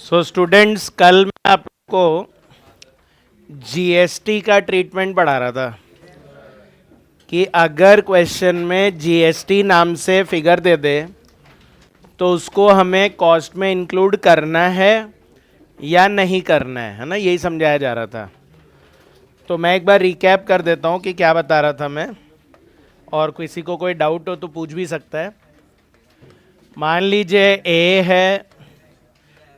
So students, कल मैं आपको जीएसटी का ट्रीटमेंट पढ़ा रहा था कि अगर क्वेश्चन में जीएसटी नाम से फिगर दे दे तो उसको हमें कॉस्ट में इंक्लूड करना है या नहीं करना है ना, यही समझाया जा रहा था। तो मैं एक बार रिकैप कर देता हूँ कि क्या बता रहा था मैं, और किसी को कोई डाउट हो तो पूछ भी सकता है। मान लीजिए ए है,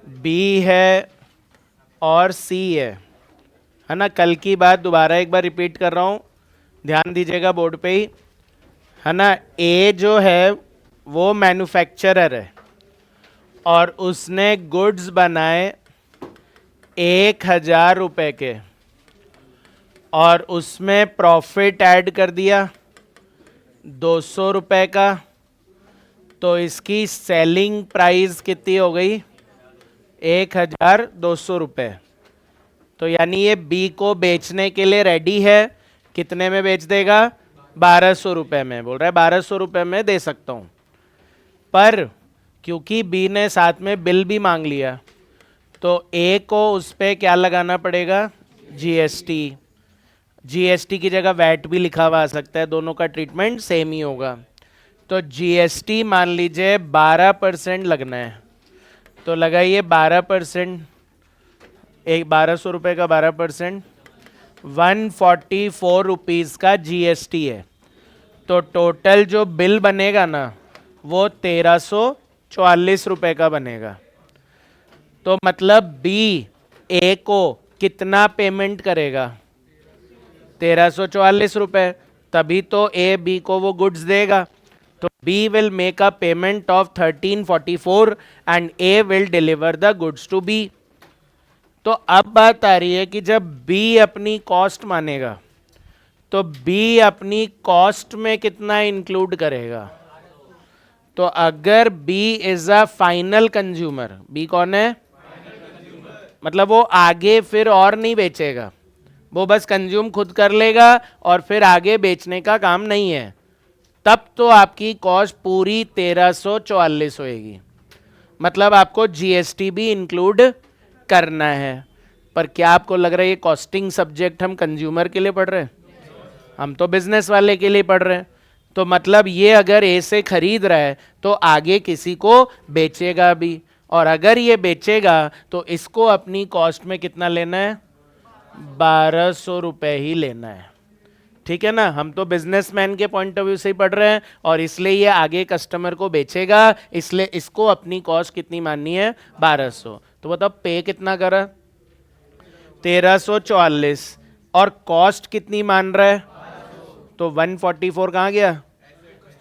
बी है और सी है ना। कल की बात दोबारा एक बार रिपीट कर रहा हूँ, ध्यान दीजिएगा बोर्ड पे ही, है ना। ए जो है वो मैन्युफैक्चरर है और उसने गुड्स बनाए 1,000 रुपए के और उसमें प्रॉफिट ऐड कर दिया 200 रुपए का, तो इसकी सेलिंग प्राइस कितनी हो गई? 1,200 रुपये। तो यानी ये बी को बेचने के लिए रेडी है। कितने में बेच देगा? 1,200 रुपये में। बोल रहा है 1,200 रुपये में दे सकता हूँ, पर क्योंकि बी ने साथ में बिल भी मांग लिया तो ए को उस पर क्या लगाना पड़ेगा? जीएसटी। जीएसटी की जगह वैट भी लिखा हुआ आ सकता है, दोनों का ट्रीटमेंट सेम ही होगा। तो जीएसटी मान लीजिए 12% लगना है, तो लगाइए 12%, एक 1,200 रुपये का 12%, 144 रुपीज़ का जीएसटी है। तो टोटल जो बिल बनेगा ना वो 1,344 रुपये का बनेगा। तो मतलब बी ए को कितना पेमेंट करेगा? 1,344 रुपये। तभी तो ए बी को वो गुड्स देगा। तो B will make a payment of 1,344 and A will deliver the goods to B. तो अब बात आ रही है कि जब बी अपनी कॉस्ट मानेगा तो बी अपनी कॉस्ट में कितना इंक्लूड करेगा? तो अगर B is a final consumer, B कौन है? मतलब वो आगे फिर और नहीं बेचेगा, वो बस कंज्यूम खुद कर लेगा और फिर आगे बेचने का काम नहीं है, तब तो आपकी कॉस्ट पूरी 1,344 होएगी। मतलब आपको जीएसटी भी इंक्लूड करना है। पर क्या आपको लग रहा है ये कॉस्टिंग सब्जेक्ट हम कंज्यूमर के लिए पढ़ रहे हैं? हम तो बिजनेस वाले के लिए पढ़ रहे हैं। तो मतलब ये अगर ए से खरीद रहा है तो आगे किसी को बेचेगा भी, और अगर ये बेचेगा तो इसको अपनी कॉस्ट में कितना लेना है? 1,200 रुपये ही लेना है। ठीक है ना। हम तो बिजनेसमैन के पॉइंट ऑफ व्यू से ही पढ़ रहे हैं और इसलिए ये आगे कस्टमर को बेचेगा, इसलिए इसको अपनी कॉस्ट कितनी माननी है? 1,200। तो बताओ पे कितना करा? 1,344। और कॉस्ट कितनी मान रहा है? तो 144 कहाँ गया?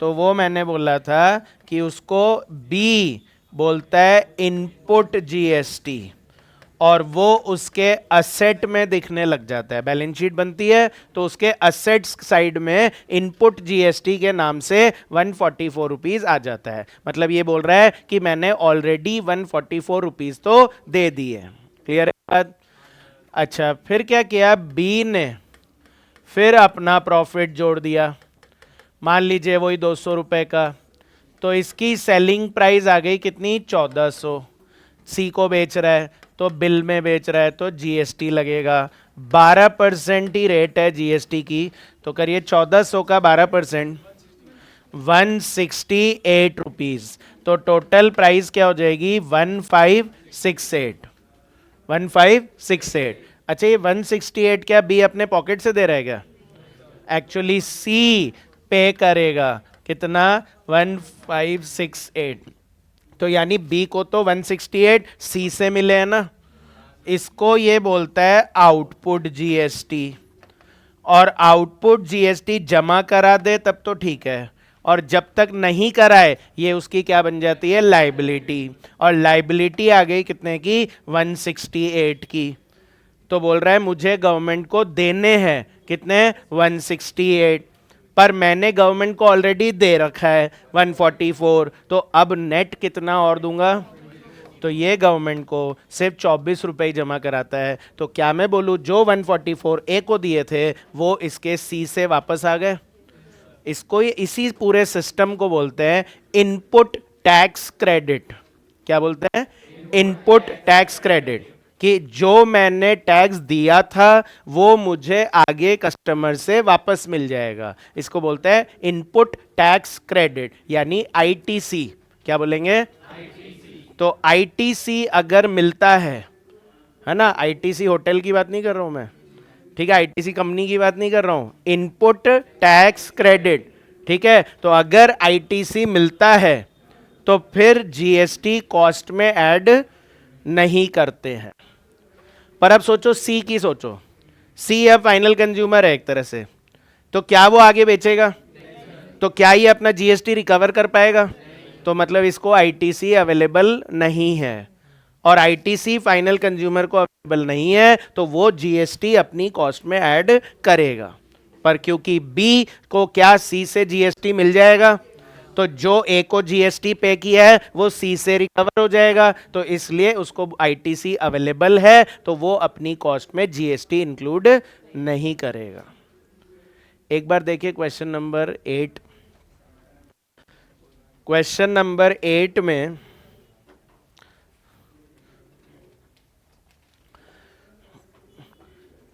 तो वो मैंने बोला था कि उसको बी बोलता है इनपुट जीएसटी, और वो उसके असेट में दिखने लग जाता है। बैलेंस शीट बनती है तो उसके असेट्स साइड में इनपुट जीएसटी के नाम से 144 रुपीज आ जाता है। मतलब ये बोल रहा है कि मैंने ऑलरेडी 144 रुपीज तो दे दी है। क्लियर है बात? अच्छा, फिर क्या किया बी ने? फिर अपना प्रॉफिट जोड़ दिया, मान लीजिए वही 200 रुपये का। तो इसकी सेलिंग प्राइस आ गई कितनी? 1,400। सी को बेच रहा है तो बिल में बेच रहा है तो जीएसटी लगेगा। 12% ही रेट है जीएसटी की, तो करिए 1,400 का 12%, 168 रुपीज। तो टोटल प्राइस क्या हो जाएगी? 1,568। 1,568। अच्छा, ये 168 क्या बी अपने पॉकेट से दे रहा है क्या? एक्चुअली सी पे करेगा। कितना? 1,568। तो यानी बी को तो 168 सी से मिले हैं ना। इसको ये बोलता है आउटपुट जीएसटी, और आउटपुट जीएसटी जमा करा दे तब तो ठीक है, और जब तक नहीं कराए ये उसकी क्या बन जाती है? लाइबिलिटी। और लाइबिलिटी आ गई कितने की? 168 की। तो बोल रहा है मुझे गवर्नमेंट को देने हैं कितने? 168, पर मैंने गवर्नमेंट को ऑलरेडी दे रखा है 144, तो अब नेट कितना और दूंगा? तो ये गवर्नमेंट को सिर्फ 24 रुपये जमा कराता है। तो क्या मैं बोलूँ जो 144 ए को दिए थे वो इसके सी से वापस आ गए? इसको इसी पूरे सिस्टम को बोलते हैं इनपुट टैक्स क्रेडिट। क्या बोलते हैं? इनपुट टैक्स क्रेडिट, कि जो मैंने टैक्स दिया था वो मुझे आगे कस्टमर से वापस मिल जाएगा, इसको बोलते हैं इनपुट टैक्स क्रेडिट यानी आईटीसी। क्या बोलेंगे? तो आईटीसी अगर मिलता है ना, आईटीसी होटल की बात नहीं कर रहा हूं मैं, ठीक है, आईटीसी कंपनी की बात नहीं कर रहा हूं, इनपुट टैक्स क्रेडिट, ठीक है। तो अगर आईटीसी मिलता है तो फिर जीएसटी कॉस्ट में ऐड नहीं करते हैं। पर अब सोचो सी की, सोचो सी अब फाइनल कंज्यूमर है एक तरह से, तो क्या वो आगे बेचेगा? तो क्या ये अपना जीएसटी रिकवर कर पाएगा? तो मतलब इसको आईटीसी अवेलेबल नहीं है, और आईटीसी फाइनल कंज्यूमर को अवेलेबल नहीं है तो वो जीएसटी अपनी कॉस्ट में ऐड करेगा। पर क्योंकि बी को क्या सी से जीएसटी मिल जाएगा, तो जो ए को जीएसटी पे किया है वो सी से रिकवर हो जाएगा, तो इसलिए उसको आईटीसी अवेलेबल है तो वो अपनी कॉस्ट में जीएसटी इंक्लूड नहीं करेगा। एक बार देखिए क्वेश्चन नंबर 8। क्वेश्चन नंबर 8 में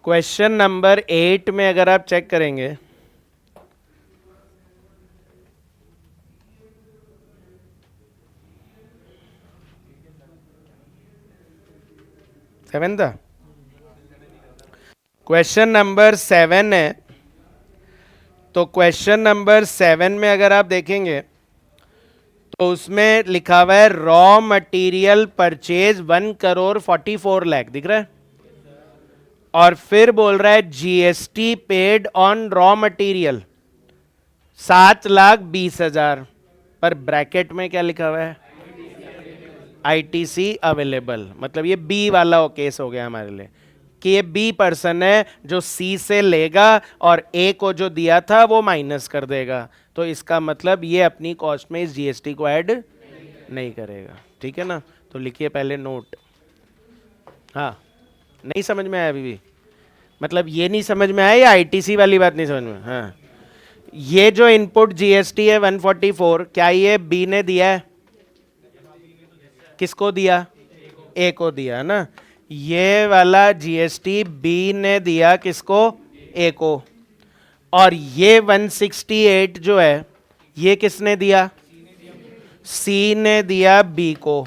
क्वेश्चन नंबर 8 में अगर आप चेक करेंगे, सेवन था, क्वेश्चन नंबर 7 है। तो क्वेश्चन नंबर 7 में अगर आप देखेंगे तो उसमें लिखा हुआ है रॉ मटेरियल परचेज 1,44,00,000 दिख रहा है, और फिर बोल रहा है GST paid on raw material 7,20,000, पर ब्रैकेट में क्या लिखा हुआ है? ITC available. मतलब ये बी वाला केस हो गया हमारे लिए कि ये बी पर्सन है जो सी से लेगा और ए को जो दिया था वो माइनस कर देगा, तो इसका मतलब ये अपनी कॉस्ट में इस जीएसटी को ऐड नहीं करेगा। ठीक है ना, तो लिखिए पहले नोट। हाँ, नहीं समझ में आया अभी भी? मतलब ये नहीं समझ में आया या आईटीसी वाली बात नहीं समझ में? हाँ, ये जो इनपुट जीएसटी है 144, क्या ये बी ने दिया है? किसको दिया? ए को दिया ना। ये वाला जीएसटी बी ने दिया किसको? ए को। और ये 168 जो है ये किसने दिया? सी ने दिया बी को।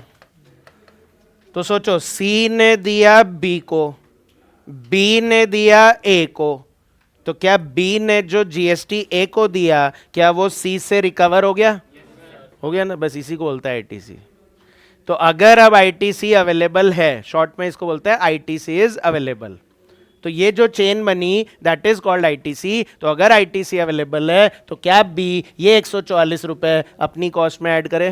तो सोचो, सी ने दिया बी को, बी ने दिया ए को, तो क्या बी ने जो जीएसटी ए को दिया क्या वो सी से रिकवर हो गया? हो गया ना, बस इसी को बोलता है आईटीसी। तो अगर अब आईटीसी अवेलेबल है, शॉर्ट में इसको बोलते हैं आईटीसी इज अवेलेबल, तो ये जो चेन बनी दैट इज कॉल्ड आईटीसी। तो अगर आईटीसी अवेलेबल है तो क्या बी ये 144 रुपए अपनी कॉस्ट में ऐड करे?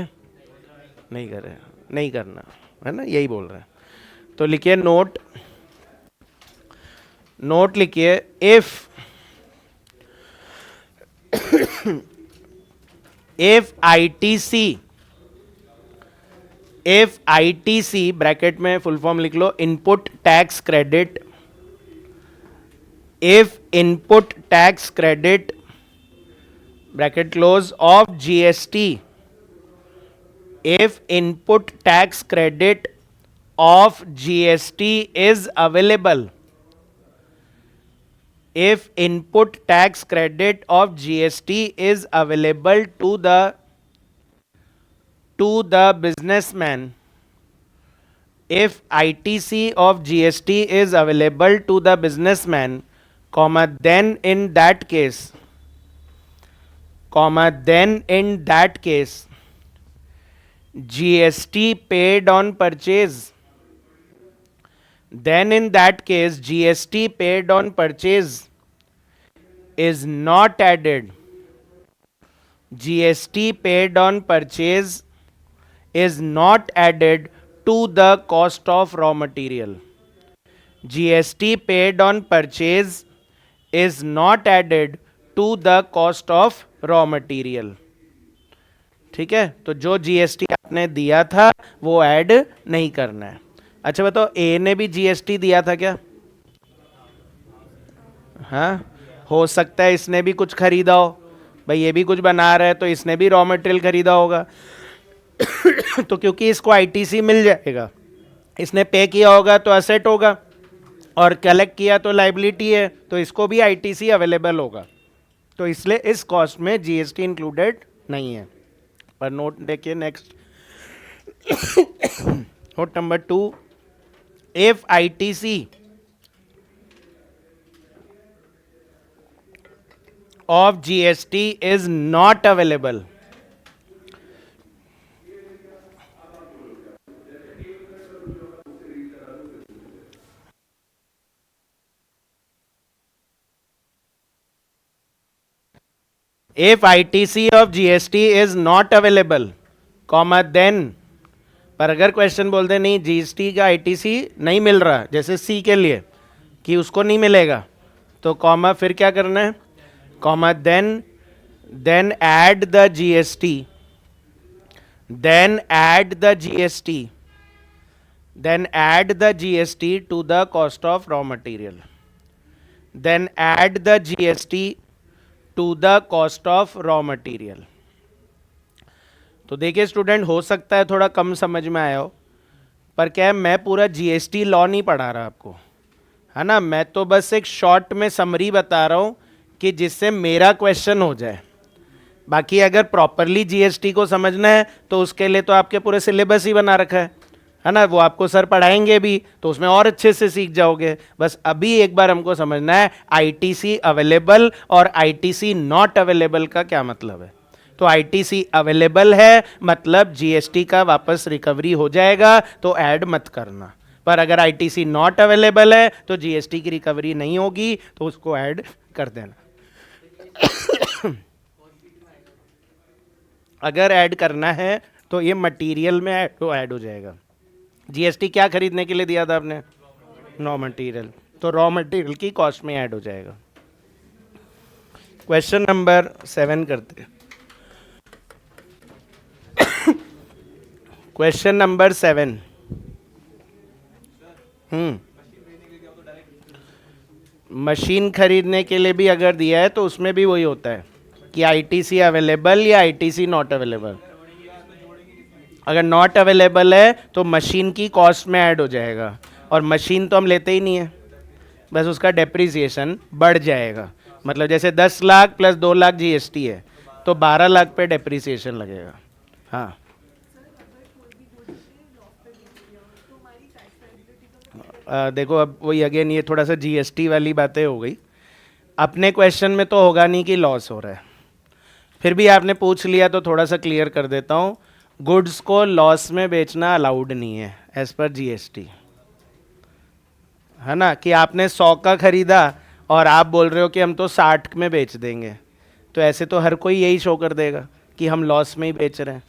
नहीं करे, नहीं करना है ना, यही बोल रहा है। तो लिखिए नोट, नोट लिखिए, if if ITC, if ITC bracket में फुल फॉर्म लिख लो, input tax credit, if input tax credit bracket close of GST, if input tax credit of GST is available, if input tax credit of GST is available to the businessman, if ITC of GST is available to the businessman, comma then in that case, comma then in that case GST paid on purchase, then in that case GST paid on purchase is not added, GST paid on purchase is not added to the cost of raw material, GST paid on purchase is not added to the cost of raw material। ठीक है, तो जो GST आपने दिया था वो add नहीं करना है। अच्छा बताओ, ए ने भी जीएसटी दिया था क्या? हाँ, हो सकता है इसने भी कुछ खरीदा हो, भाई ये भी कुछ बना रहा है तो इसने भी रॉ मटेरियल खरीदा होगा तो क्योंकि इसको आईटीसी मिल जाएगा इसने पे किया होगा तो असेट होगा, और कलेक्ट किया तो लाइबिलिटी है, तो इसको भी आईटीसी अवेलेबल होगा। तो इसलिए इस कॉस्ट में जीएसटी इंक्लूडेड नहीं है। पर नोट देखिए next, note number 2, if ITC of GST is not available, if ITC of GST is not available, comma then, पर अगर क्वेश्चन बोलते नहीं जीएसटी का आईटीसी नहीं मिल रहा, जैसे सी के लिए कि उसको नहीं मिलेगा, तो कॉमा फिर क्या करना है, comma then add the GST, then add the GST, then add the GST to the cost of raw material, then add the GST to the cost of raw material. तो देखिए स्टूडेंट, हो सकता है थोड़ा कम समझ में आया हो, पर क्या है, मैं पूरा जीएसटी लॉ नहीं पढ़ा रहा आपको, है ना, मैं तो बस एक शॉर्ट में समरी बता रहा हूँ कि जिससे मेरा क्वेश्चन हो जाए। बाकी अगर प्रॉपरली जीएसटी को समझना है तो उसके लिए तो आपके पूरे सिलेबस ही बना रखा है ना, वो आपको सर पढ़ाएंगे भी, तो उसमें और अच्छे से सीख जाओगे। बस अभी एक बार हमको समझना है आईटीसी अवेलेबल और आईटीसी नॉट अवेलेबल का क्या मतलब है। तो आईटीसी अवेलेबल है मतलब जीएसटी का वापस रिकवरी हो जाएगा, तो ऐड मत करना। पर अगर आईटीसी नॉट अवेलेबल है तो जीएसटी की रिकवरी नहीं होगी, तो उसको ऐड कर देना। अगर ऐड करना है तो ये मटेरियल में ऐड हो जाएगा। जीएसटी क्या खरीदने के लिए दिया था आपने, रॉ मटेरियल, तो रॉ मटेरियल की कॉस्ट में ऐड हो जाएगा। क्वेश्चन नंबर 7 करते हैं। क्वेश्चन नंबर 7, मशीन खरीदने के लिए भी अगर दिया है तो उसमें भी वही होता है कि आईटीसी अवेलेबल या आईटीसी नॉट अवेलेबल। अगर नॉट अवेलेबल है तो मशीन की कॉस्ट में ऐड हो जाएगा, और मशीन तो हम लेते ही नहीं है, बस उसका डेप्रिसिएशन बढ़ जाएगा। मतलब जैसे 10 लाख प्लस 2 लाख जीएसटी है तो 12 लाख पे डेप्रिसिएशन लगेगा। हाँ, देखो अब वही अगेन ये थोड़ा सा जीएसटी वाली बातें हो गई। अपने क्वेश्चन में तो होगा नहीं कि लॉस हो रहा है, फिर भी आपने पूछ लिया तो थोड़ा सा क्लियर कर देता हूँ। गुड्स को लॉस में बेचना अलाउड नहीं है एज पर जीएसटी, है ना, कि आपने 100 का खरीदा और आप बोल रहे हो कि हम तो 60 में बेच देंगे, तो ऐसे तो हर कोई यही शो कर देगा कि हम लॉस में ही बेच रहे हैं।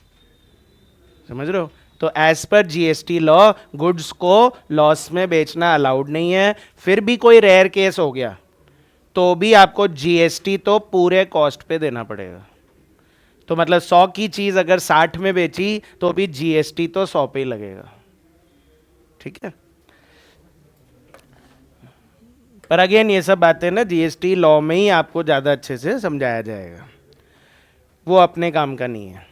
समझ रहे हो? तो एज पर जीएसटी लॉ गुड्स को लॉस में बेचना अलाउड नहीं है। फिर भी कोई रेयर केस हो गया तो भी आपको जीएसटी तो पूरे कॉस्ट पे देना पड़ेगा। तो मतलब 100 की चीज अगर 60 में बेची तो भी जीएसटी तो 100 पे ही लगेगा। ठीक है, पर अगेन ये सब बातें ना जीएसटी लॉ में ही आपको ज्यादा अच्छे से समझाया जाएगा, वो अपने काम का नहीं है।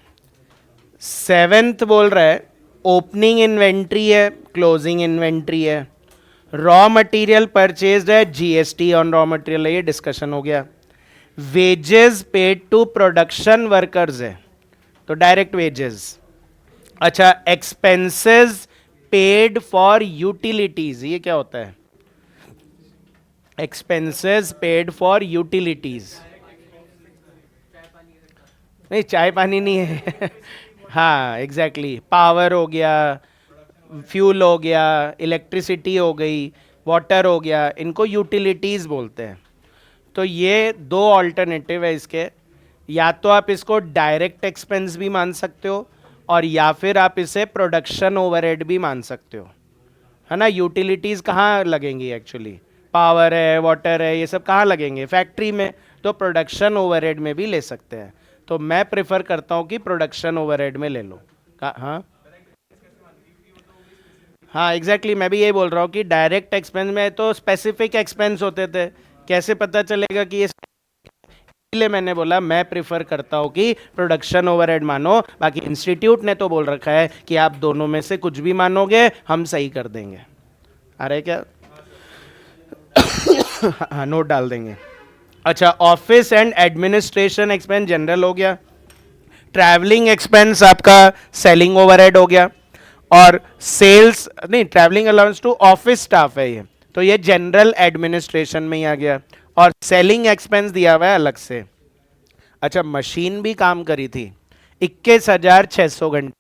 7th बोल रहा है ओपनिंग इन्वेंट्री है, क्लोजिंग इन्वेंट्री है, रॉ मटेरियल परचेज्ड है, जीएसटी ऑन रॉ मटेरियल है, ये डिस्कशन हो गया। Wages paid to production workers है तो डायरेक्ट वेजेस। अच्छा, एक्सपेंसेस पेड फॉर यूटिलिटीज, ये क्या होता है? एक्सपेंसेस पेड फॉर यूटिलिटीज, नहीं चाय पानी नहीं है। हाँ एग्जैक्टली, पावर हो गया, फ्यूल हो गया, इलेक्ट्रिसिटी हो गई, वाटर हो गया, इनको यूटिलिटीज़ बोलते हैं। तो ये 2 ऑल्टरनेटिव है इसके, या तो आप इसको डायरेक्ट एक्सपेंस भी मान सकते हो और या फिर आप इसे प्रोडक्शन ओवरहेड भी मान सकते हो, है ना। यूटिलिटीज़ कहाँ लगेंगी एक्चुअली? पावर है, वाटर है, ये सब कहाँ लगेंगे? फैक्ट्री में। तो प्रोडक्शन ओवरहेड में भी ले सकते हैं। तो मैं प्रेफर करता हूँ कि प्रोडक्शन ओवरहेड में ले लो। हाँ हाँ एग्जैक्टली, मैं भी यही बोल रहा हूँ कि डायरेक्ट एक्सपेंस में तो स्पेसिफिक एक्सपेंस होते थे, कैसे पता चलेगा कि ये इसलिए मैंने बोला मैं प्रिफर करता हूं कि प्रोडक्शन ओवरहेड मानो, बाकी इंस्टीट्यूट ने तो बोल रखा है कि आप दोनों में से कुछ भी मानोगे हम सही कर देंगे। आ रहे क्या? हाँ, नोट डाल देंगे। अच्छा, office and administration expense general हो गया, ट्रैवलिंग एक्सपेंस आपका सेलिंग ओवरहेड हो गया, और सेल्स नहीं, travelling allowance to office staff है ये, तो ये जनरल एडमिनिस्ट्रेशन में ही आ गया, और सेलिंग एक्सपेंस दिया हुआ है अलग से। अच्छा, मशीन भी काम करी थी 21,600 घंटे,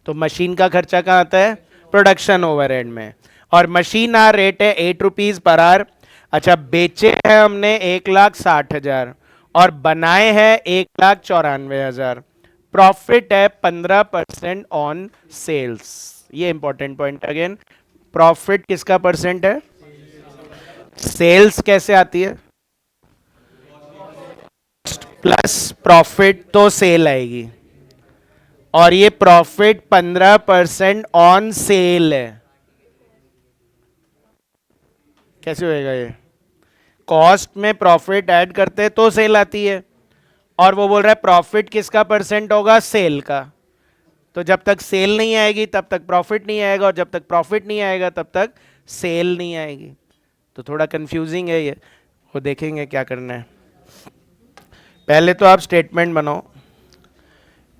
तो मशीन का खर्चा कहाँ आता है? प्रोडक्शन ओवरहेड में। और मशीन आर रेट है 8 रुपीज पर आवर। अच्छा, बेचे हैं हमने 1,60,000 और बनाए हैं 1,94,000। प्रॉफिट है 15% ऑन सेल्स। ये इंपॉर्टेंट पॉइंट अगेन, प्रॉफिट किसका परसेंट है? सेल्स कैसे आती है? प्लस प्रॉफिट तो सेल आएगी, और ये प्रॉफिट 15% ऑन सेल है। कैसे होएगा ये? कॉस्ट में प्रॉफिट ऐड करते तो सेल आती है, और वो बोल रहा है प्रॉफिट किसका परसेंट होगा? सेल का। तो जब तक सेल नहीं आएगी तब तक प्रॉफिट नहीं आएगा, और जब तक प्रॉफिट नहीं आएगा तब तक सेल नहीं आएगी। तो थोड़ा कंफ्यूजिंग है ये, वो देखेंगे क्या करना है। पहले तो आप स्टेटमेंट बनाओ।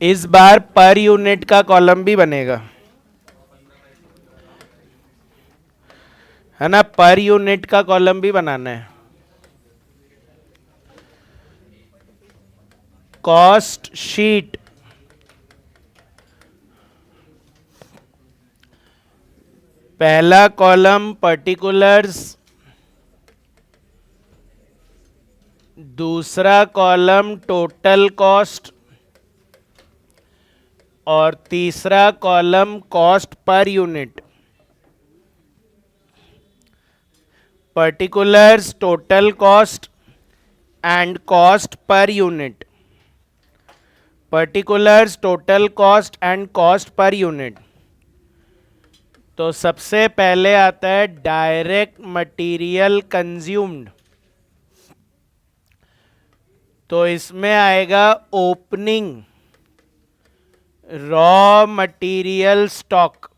इस बार पर यूनिट का कॉलम भी बनेगा, है ना? पर यूनिट का कॉलम भी बनाना है। कॉस्ट शीट, पहला कॉलम पर्टिकुलर्स, दूसरा कॉलम टोटल कॉस्ट, और तीसरा column cost per unit. Particulars, total cost and cost per unit. Particulars, total cost and cost per unit. तो सबसे पहले आता है डायरेक्ट मटेरियल कंज्यूम्ड, तो इसमें आएगा opening raw material stock.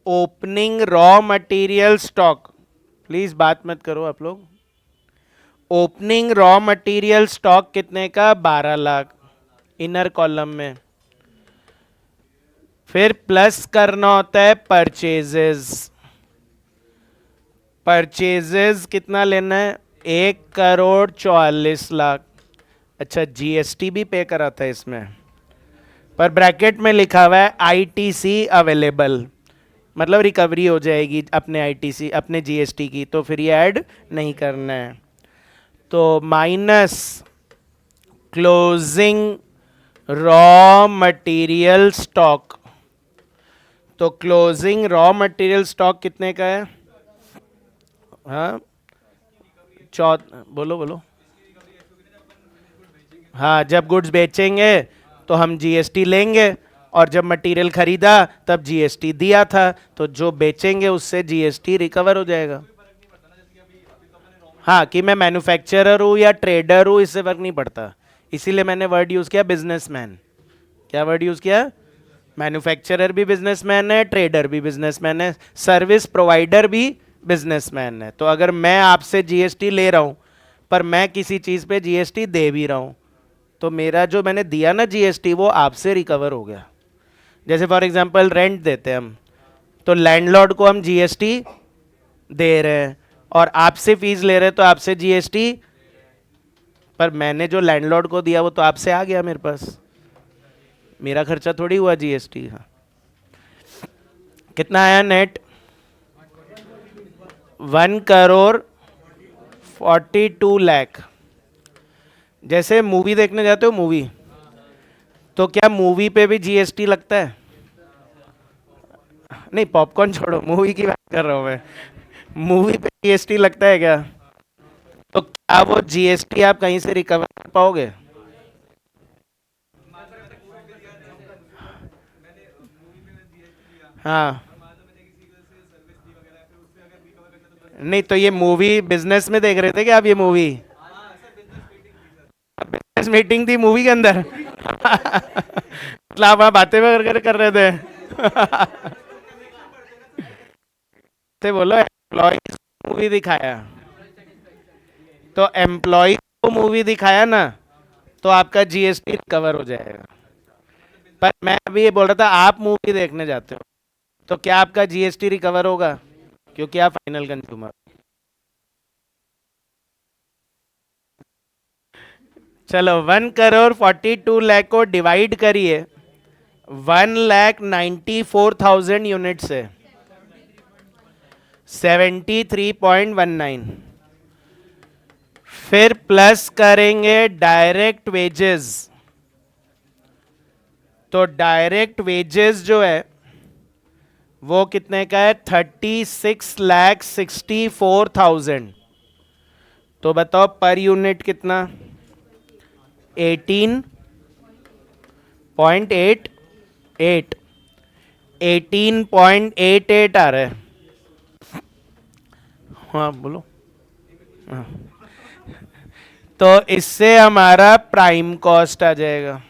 Opening raw material stock, please बात मत करो आप लोग। ओपनिंग रॉ मटेरियल स्टॉक कितने का? 12 लाख इनर कॉलम में। फिर प्लस करना होता है परचेजेस। परचेजेस कितना लेना है? 1,44,00,000। अच्छा, जीएसटी भी पे करा था इसमें, पर ब्रैकेट में लिखा हुआ है आईटीसी अवेलेबल, मतलब रिकवरी हो जाएगी अपने आईटीसी, अपने जीएसटी की, तो फिर ये ऐड नहीं करना है। तो minus closing raw material stock. तो क्लोजिंग रॉ मटेरियल स्टॉक कितने का है? हाँ, बोलो बोलो। हाँ, जब गुड्स बेचेंगे तो हम जीएसटी लेंगे, और जब मटेरियल खरीदा तब जीएसटी दिया था, तो जो बेचेंगे उससे जीएसटी रिकवर हो जाएगा। हाँ, कि मैं मैन्युफैक्चरर हूँ या ट्रेडर हूँ इससे फर्क नहीं पड़ता, इसीलिए मैंने वर्ड यूज किया बिजनेसमैन। क्या वर्ड यूज किया? मैन्युफैक्चरर भी बिजनेसमैन है, ट्रेडर भी बिजनेसमैन है, सर्विस प्रोवाइडर भी बिजनेसमैन है। तो अगर मैं आपसे जीएसटी ले रहा हूं, पर मैं किसी चीज पे जीएसटी दे भी रहा हूं, तो मेरा जो मैंने दिया ना जीएसटी, वो आपसे रिकवर हो गया। जैसे फॉर एग्जांपल रेंट देते हैं हम, तो लैंडलॉर्ड को हम जीएसटी दे रहे हैं, और आपसे फीस ले रहे हैं, तो आपसे जीएसटी, पर मैंने जो लैंडलॉर्ड को दिया वो तो आपसे आ गया मेरे पास, मेरा खर्चा थोड़ी हुआ जीएसटी। हाँ, कितना आया नेट? 1,42,00,000। जैसे मूवी देखने जाते हो, मूवी, तो क्या मूवी पे भी जीएसटी लगता है? नहीं, पॉपकॉर्न छोड़ो, मूवी की बात कर रहा हूं मैं। मूवी पे जीएसटी लगता है क्या? तो क्या वो जीएसटी आप कहीं से रिकवर कर पाओगे? हाँ, नहीं तो ये मूवी बिजनेस में देख रहे थे क्या आप ये मूवी? बिजनेस मीटिंग थी मूवी के अंदर। मतलब आप वहाँ बातें वगैरह कर रहे थे। से बोलो एम्प्लॉय मूवी दिखाया, तो एम्प्लॉय को मूवी दिखाया ना, तो आपका जीएसटी रिकवर हो जाएगा। पर मैं अभी ये बोल रहा था आप मूवी देखने जाते हो, तो क्या आपका जीएसटी रिकवर होगा? क्योंकि आप फाइनल कंज्यूमर। चलो 1,42,00,000 को डिवाइड करिए 1,94,000 यूनिट से, 73.19। फिर प्लस करेंगे डायरेक्ट वेजेस, तो डायरेक्ट वेजेस जो है वो कितने का है? 36,64,000। तो बताओ पर यूनिट कितना? 18.88, 18.88 आ रहा है। हाँ बोलो। हाँ। तो इससे हमारा प्राइम कॉस्ट आ जाएगा।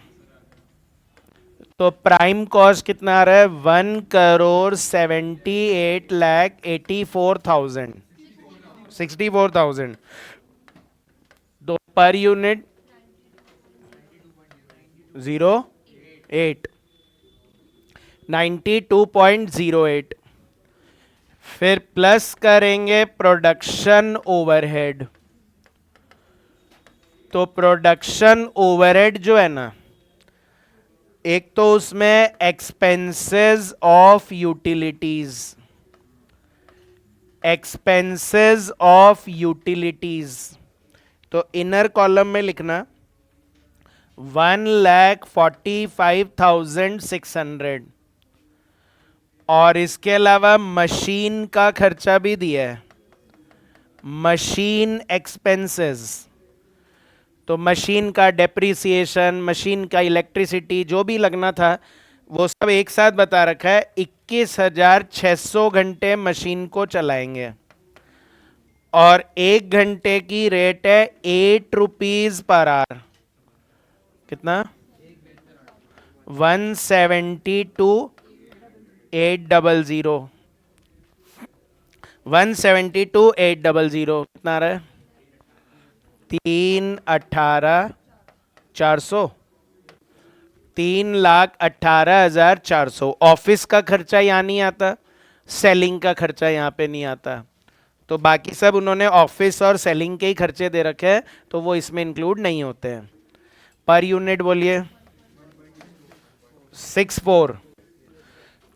तो प्राइम कॉस्ट कितना आ रहा है? 1,78,84,000, 64,000। तो पर यूनिट 08, 92.08। फिर प्लस करेंगे प्रोडक्शन ओवरहेड। तो प्रोडक्शन ओवरहेड जो है ना, एक तो उसमें expenses of utilities, expenses of utilities, तो इनर कॉलम में लिखना 1,45,600। और इसके अलावा मशीन का खर्चा भी दिया है, मशीन एक्सपेंसेस। तो मशीन का डेप्रिसिएशन, मशीन का इलेक्ट्रिसिटी जो भी लगना था वो सब एक साथ बता रखा है। 21,600 घंटे मशीन को चलाएंगे और 1 घंटे की रेट है 8 रुपीज पर आवर। कितना? 172,800, 172,800 कितना आ रहा है? 3,18,400, 3,18,400। ऑफिस का खर्चा यहाँ नहीं आता, सेलिंग का खर्चा यहाँ पे नहीं आता, तो बाकी सब उन्होंने ऑफिस और सेलिंग के ही खर्चे दे रखे हैं, तो वो इसमें इंक्लूड नहीं होते हैं। पर यूनिट बोलिए 64।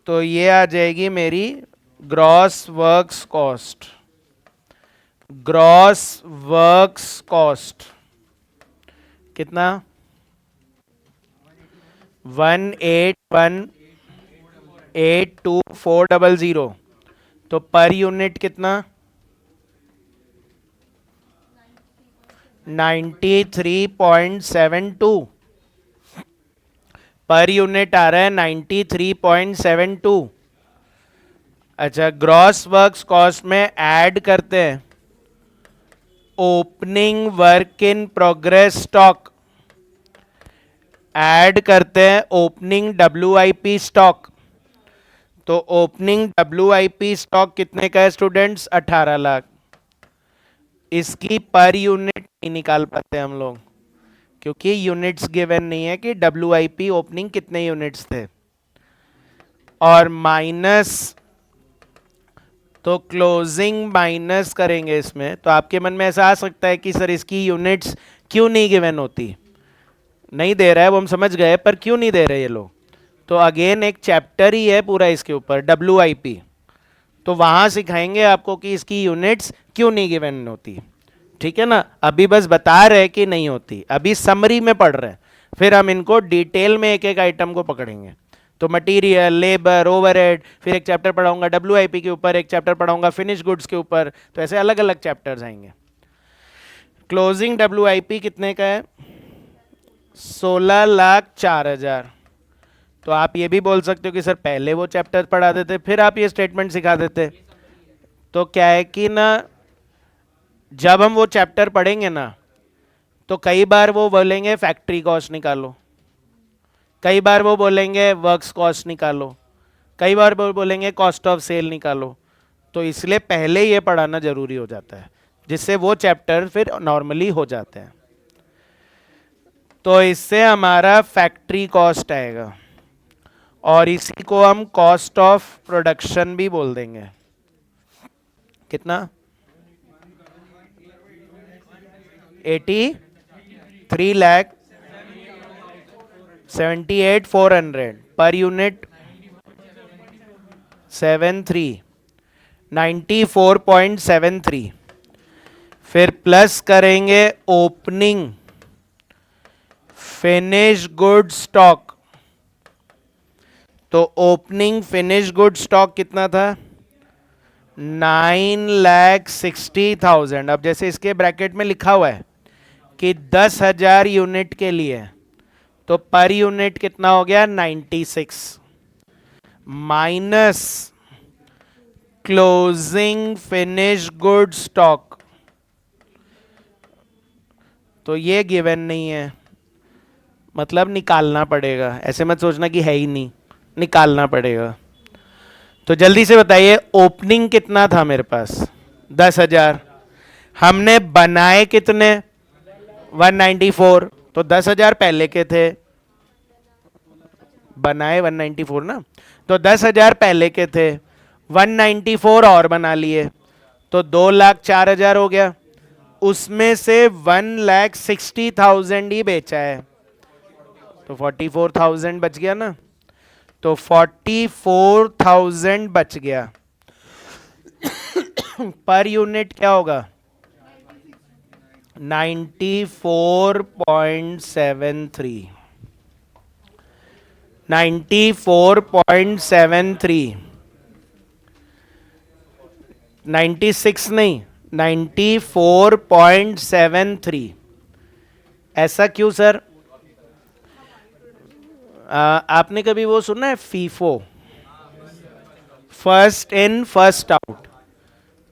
तो ये आ जाएगी मेरी gross works cost. Gross works cost कितना? 181,82,400। तो पर यूनिट कितना? 93.72। पर यूनिट आ रहा है 93.72। अच्छा, ग्रॉस वर्क्स कॉस्ट में ऐड करते हैं opening work in progress stock, add करते हैं ओपनिंग WIP स्टॉक। तो ओपनिंग WIP स्टॉक कितने का है स्टूडेंट्स? 18 लाख। इसकी पर यूनिट नहीं निकाल पाते हम लोग, क्योंकि यूनिट्स गिवन नहीं है कि WIP ओपनिंग कितने यूनिट्स थे। और माइनस, तो क्लोजिंग माइनस करेंगे इसमें। तो आपके मन में ऐसा आ सकता है कि सर इसकी यूनिट्स क्यों नहीं गिवन होती? नहीं दे रहा है वो हम समझ गए, पर क्यों नहीं दे रहे ये लोग? तो अगेन एक चैप्टर ही है पूरा इसके ऊपर, WIP। तो वहां सिखाएंगे आपको कि इसकी यूनिट्स क्यों नहीं गिवन होती। ठीक है ना? अभी बस बता रहे कि नहीं होती, अभी समरी में पढ़ रहे हैं, फिर हम इनको डिटेल में एक एक आइटम को पकड़ेंगे। तो मटेरियल, लेबर, ओवरहेड, फिर एक चैप्टर पढ़ाऊंगा WIP के ऊपर, एक चैप्टर पढ़ाऊंगा फिनिश गुड्स के ऊपर, तो ऐसे अलग अलग चैप्टर्स आएंगे। क्लोजिंग WIP कितने का है? 16,04,000। तो आप ये भी बोल सकते हो कि सर पहले वो चैप्टर पढ़ा देते फिर आप ये स्टेटमेंट सिखा देते। तो क्या है कि ना, जब हम वो चैप्टर पढ़ेंगे ना, तो कई बार वो बोलेंगे फैक्ट्री कॉस्ट निकालो, कई बार वो बोलेंगे वर्क्स कॉस्ट निकालो, कई बार वो बोलेंगे कॉस्ट ऑफ सेल निकालो। तो इसलिए पहले ये पढ़ाना जरूरी हो जाता है, जिससे वो चैप्टर फिर नॉर्मली हो जाते हैं। तो इससे हमारा फैक्ट्री कॉस्ट आएगा, और इसी को हम कॉस्ट ऑफ प्रोडक्शन भी बोल देंगे। कितना? 83,78,400 पर यूनिट 94.73। फिर प्लस करेंगे ओपनिंग फिनिश गुड स्टॉक। तो ओपनिंग फिनिश गुड स्टॉक कितना था? 9,60,000। अब जैसे इसके ब्रैकेट में लिखा हुआ है कि 10,000 यूनिट के लिए, तो पर यूनिट कितना हो गया? 96 minus closing finish good stock. तो ये गिवन नहीं है, मतलब निकालना पड़ेगा। ऐसे मत सोचना कि है ही नहीं, निकालना पड़ेगा। तो जल्दी से बताइए, ओपनिंग कितना था मेरे पास? 10,000। हमने बनाए कितने? 194। तो 10,000 पहले के थे, बनाए 194 ना, तो 10,000 पहले के थे, 194 और बना लिए, तो 2,04,000 हो गया। उसमें से 1,60,000 ही बेचा है, तो 44,000 बच गया ना। तो 44,000 बच गया। पर यूनिट क्या होगा? 94.73। 94.73, 96 नहीं, 94.73। ऐसा क्यों सर? आपने कभी वो सुना है FIFO, first in first out?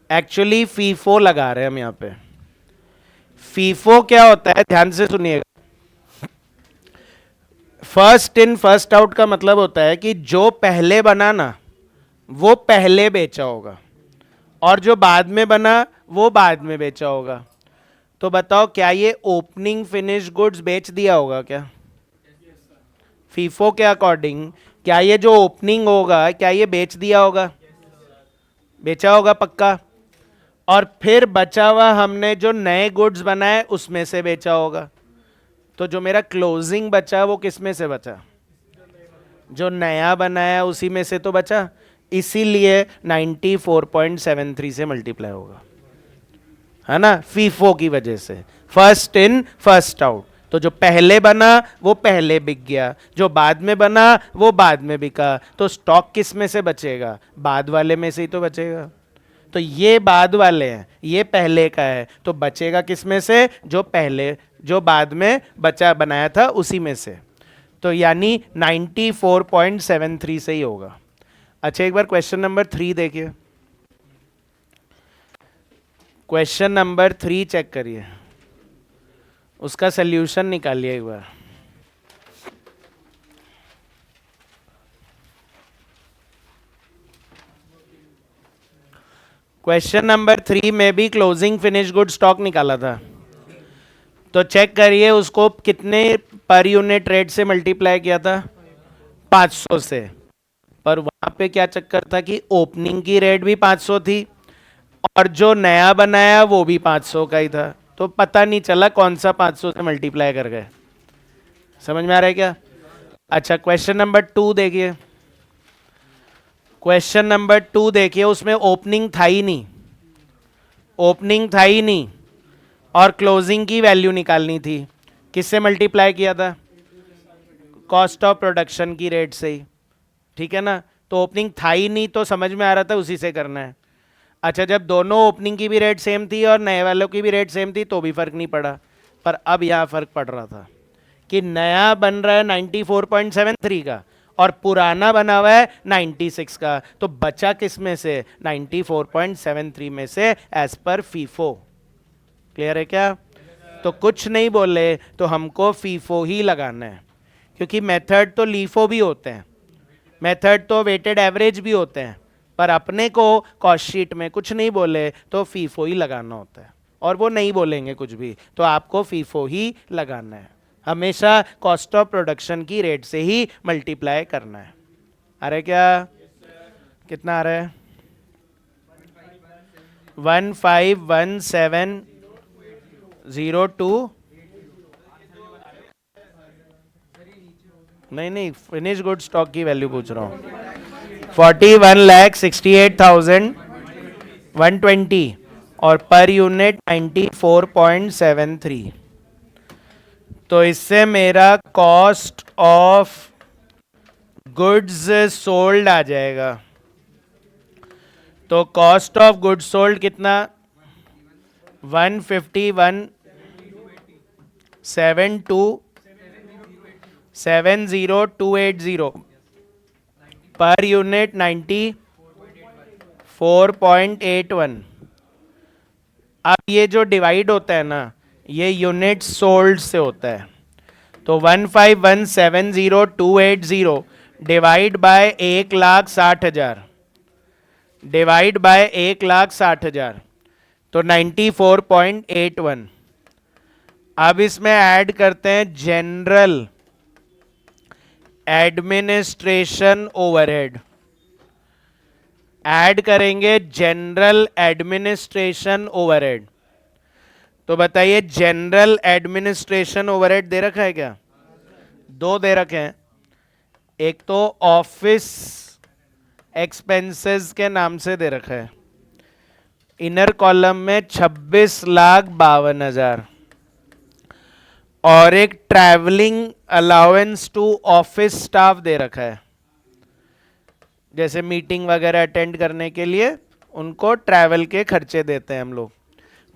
Actually FIFO लगा रहे हैं हम यहां पे। फीफो क्या होता है, ध्यान से सुनिएगा। फर्स्ट इन फर्स्ट आउट का मतलब होता है कि जो पहले बना ना, वो पहले बेचा होगा, और जो बाद में बना वो बाद में बेचा होगा। तो बताओ, क्या ये ओपनिंग फिनिश गुड्स बेच दिया होगा क्या? फीफो के अकॉर्डिंग क्या ये जो ओपनिंग होगा, क्या ये बेच दिया होगा? बेचा होगा पक्का। और फिर बचा हुआ हमने जो नए गुड्स बनाए उसमें से बेचा होगा। तो जो मेरा क्लोजिंग बचा वो किस में से बचा? जो नया बनाया उसी में से तो बचा, इसीलिए 94.73 से मल्टीप्लाई होगा, है ना, फीफो की वजह से। फर्स्ट इन फर्स्ट आउट, तो जो पहले बना वो पहले बिक गया, जो बाद में बना वो बाद में बिका। तो स्टॉक किस में से बचेगा? बाद वाले में से ही तो बचेगा। तो ये बाद वाले हैं, ये पहले का है, तो बचेगा किस में से? जो पहले, जो बाद में बचा बनाया था उसी में से। तो यानी 94.73 से ही होगा। अच्छा, एक बार क्वेश्चन नंबर 3 देखिए। क्वेश्चन नंबर 3 चेक करिए, उसका सल्यूशन निकालिए एक बार। क्वेश्चन नंबर 3 में भी क्लोजिंग फिनिश गुड स्टॉक निकाला था। तो चेक करिए उसको कितने पर यूनिट रेट से मल्टीप्लाई किया था? 500 से। पर वहां पे क्या चक्कर था कि ओपनिंग की रेट भी 500 थी, और जो नया बनाया वो भी 500 का ही था। तो पता नहीं चला कौन सा 500 से मल्टीप्लाई कर गए। समझ में आ रहा है क्या? अच्छा, क्वेश्चन नंबर 2 देखिए। क्वेश्चन नंबर 2 देखिए, उसमें ओपनिंग था ही नहीं, ओपनिंग था ही नहीं, और क्लोजिंग की वैल्यू निकालनी थी। किससे मल्टीप्लाई किया था? कॉस्ट ऑफ प्रोडक्शन की रेट से ही, ठीक है ना। तो ओपनिंग था ही नहीं, तो समझ में आ रहा था उसी से करना है। अच्छा, जब दोनों ओपनिंग की भी रेट सेम थी और नए वालों की भी रेट सेम थी तो भी फर्क नहीं पड़ा। पर अब यहां फर्क पड़ रहा था कि नया बन रहा है 94.73 का, और पुराना बना हुआ है 96 का। तो बचा किस में से? 94.73 में से, एज पर फीफो। क्लियर है क्या? तो कुछ नहीं बोले तो हमको फीफो ही लगाना है, क्योंकि मेथड तो लीफो भी होते हैं, मेथड तो वेटेड एवरेज भी होते हैं, पर अपने को कॉस्ट शीट में कुछ नहीं बोले तो फीफो ही लगाना होता है, और वो नहीं बोलेंगे कुछ भी तो आपको फीफो ही लगाना है। हमेशा कॉस्ट ऑफ प्रोडक्शन की रेट से ही मल्टीप्लाई करना है। अरे क्या कितना आ रहा है? 151702। नहीं, फिनिश गुड स्टॉक की वैल्यू पूछ रहा हूँ। 41,68,120 और पर यूनिट 94.73। तो इससे मेरा कॉस्ट ऑफ गुड्स सोल्ड आ जाएगा। तो कॉस्ट ऑफ गुड्स सोल्ड कितना? 151,70280 पर यूनिट 94.81। अब ये जो डिवाइड होता है ना, ये यूनिट सोल्ड से होता है। तो 151,70280 डिवाइड बाय 1,60,000 डिवाइड बाय 1,60,000 तो 94.81। अब इसमें ऐड करते हैं जनरल एडमिनिस्ट्रेशन ओवरहेड। ऐड करेंगे जनरल एडमिनिस्ट्रेशन ओवरहेड। तो बताइए जनरल एडमिनिस्ट्रेशन ओवरहेड दे रखा है क्या? दो दे रखे हैं। एक तो ऑफिस एक्सपेंसेस के नाम से दे रखा है, इनर कॉलम में 26,52,000, और एक travelling allowance to office staff दे रखा है, जैसे मीटिंग वगैरह अटेंड करने के लिए उनको ट्रैवल के खर्चे देते हैं हम लोग।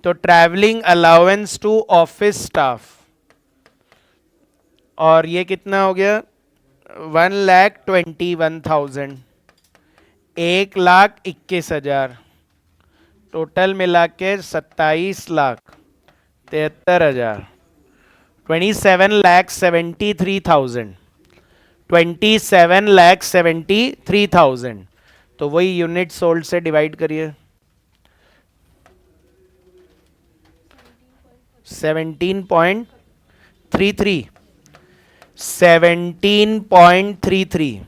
तो travelling allowance to office staff, और ये कितना हो गया? 1,21,000, 1,21,000, टोटल मिला के 27,73,000, 27,73,000, 27,73,000। तो वही यूनिट सोल्ड से डिवाइड करिए। 17.33, 17.33।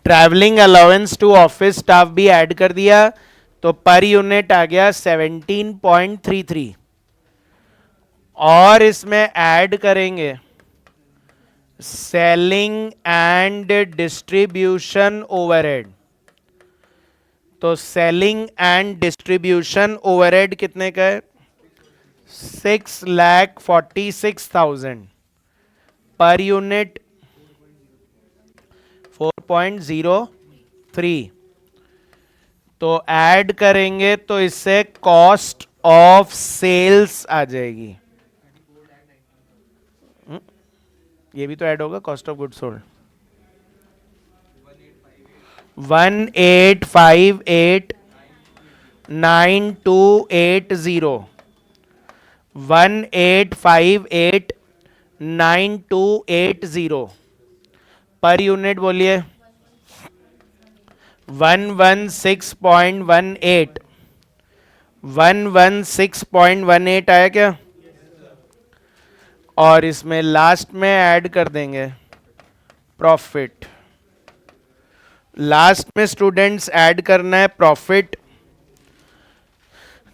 Travelling allowance to office staff भी ऐड कर दिया तो पर यूनिट आ गया 17.33। और इसमें ऐड करेंगे सेलिंग एंड डिस्ट्रीब्यूशन ओवरहेड। तो सेलिंग एंड डिस्ट्रीब्यूशन ओवरहेड कितने का है? 6,46,000 पर यूनिट 4.03। तो ऐड करेंगे तो इससे कॉस्ट ऑफ सेल्स आ जाएगी। ये भी तो ऐड होगा, cost of goods sold 1,858,9,280, 1,858,9,280 per unit बोलिए 116.18, 116.18 आया क्या? और इसमें लास्ट में ऐड कर देंगे प्रॉफिट। लास्ट में स्टूडेंट्स ऐड करना है प्रॉफिट।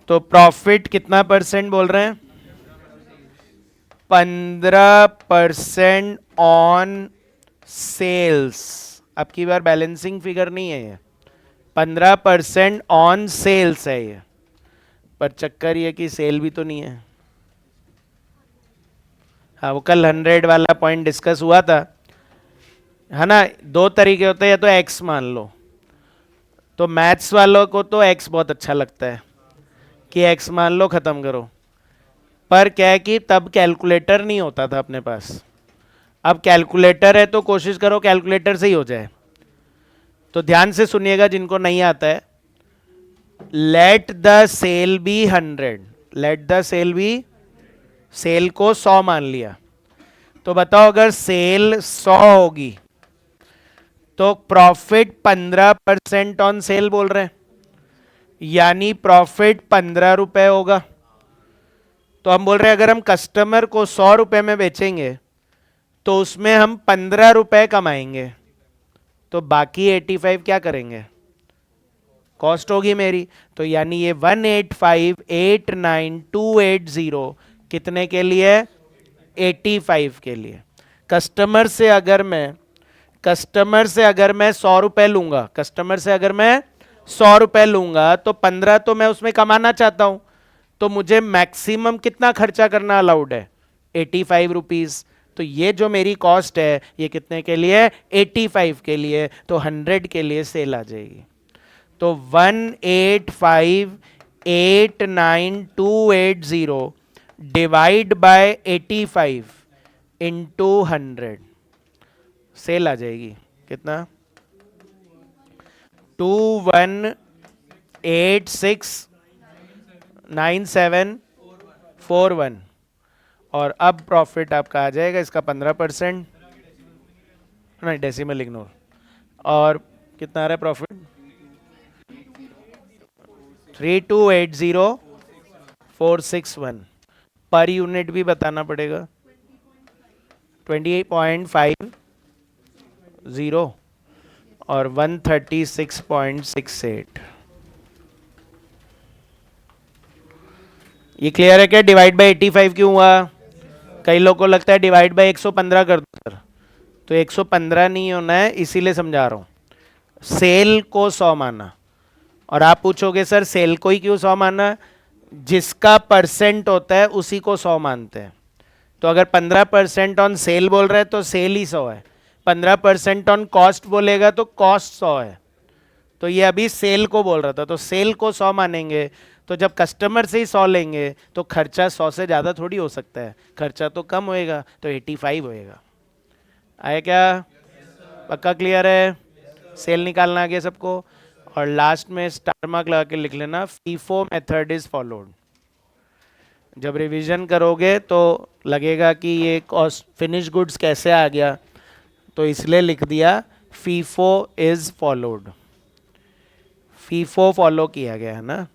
तो प्रॉफिट कितना परसेंट बोल रहे हैं? 15% ऑन सेल्स। अब की बार बैलेंसिंग फिगर नहीं है ये, 15% ऑन सेल्स है ये, पर चक्कर ये कि सेल भी तो नहीं है। हाँ, वो कल 100 वाला पॉइंट डिस्कस हुआ था, है ना। दो तरीके होते हैं, या तो एक्स मान लो, तो मैथ्स वालों को तो एक्स बहुत अच्छा लगता है कि एक्स मान लो खत्म करो, पर क्या है कि तब कैलकुलेटर नहीं होता था अपने पास। अब कैलकुलेटर है तो कोशिश करो कैलकुलेटर से ही हो जाए। तो ध्यान से सुनिएगा जिनको नहीं आता है। Let the cell be 100, let the cell be, cell को 100 मान लिया, तो बताओ अगर सेल 100 होगी तो प्रॉफिट 15% ऑन सेल बोल रहे हैं, यानी प्रॉफिट 15 रुपए होगा। तो हम बोल रहे हैं अगर हम कस्टमर को 100 रुपए में बेचेंगे तो उसमें हम 15 रुपए कमाएंगे, तो बाकी 85 क्या करेंगे, कॉस्ट होगी मेरी। तो यानी ये 185,89,280 कितने के लिए, 85 के लिए। कस्टमर से अगर मैं 100 रुपए लूंगा, कस्टमर से अगर मैं 100 रुपए लूंगा तो 15 तो मैं उसमें कमाना चाहता हूं, तो मुझे मैक्सिमम कितना खर्चा करना अलाउड है, 85 रुपीज। तो ये जो मेरी कॉस्ट है ये कितने के लिए, 85 के लिए, तो 100 के लिए सेल आ जाएगी। तो 185,89,280 डिवाइड बाय 85 इंटू 100, सेल आ जाएगी कितना, 21869741। और अब प्रॉफिट आपका आ जाएगा इसका 15%, नहीं डेसिमल इग्नोर, और कितना आ रहा है प्रॉफिट, 3280461। पर यूनिट भी बताना पड़ेगा, 28.50 और 136.68। ये क्लियर है क्या, डिवाइड बाय 85 क्यों हुआ, कई लोगों को लगता है डिवाइड बाय 115 कर दो सर, तो 115 नहीं होना है, इसीलिए समझा रहा हूं। सेल को 100 माना, और आप पूछोगे सर सेल को ही क्यों 100 माना, जिसका परसेंट होता है उसी को 100 मानते हैं। तो अगर 15% ऑन सेल बोल रहे हैं तो सेल ही 100 है, 15% ऑन कॉस्ट बोलेगा तो कॉस्ट 100 है। तो ये अभी सेल को बोल रहा था, तो सेल को 100 मानेंगे, तो जब कस्टमर से ही 100 लेंगे तो खर्चा 100 से ज़्यादा थोड़ी हो सकता है, खर्चा तो कम होएगा, तो 85 होएगा। आया क्या, पक्का क्लियर है, सेल निकालना आ गया सबको। और लास्ट में स्टार मार्क लगा के लिख लेना, फीफो मेथड इज फॉलोड। जब रिवीजन करोगे तो लगेगा कि ये कॉस्ट फिनिश गुड्स कैसे आ गया, तो इसलिए लिख दिया FIFO is followed, FIFO follow किया गया है ना।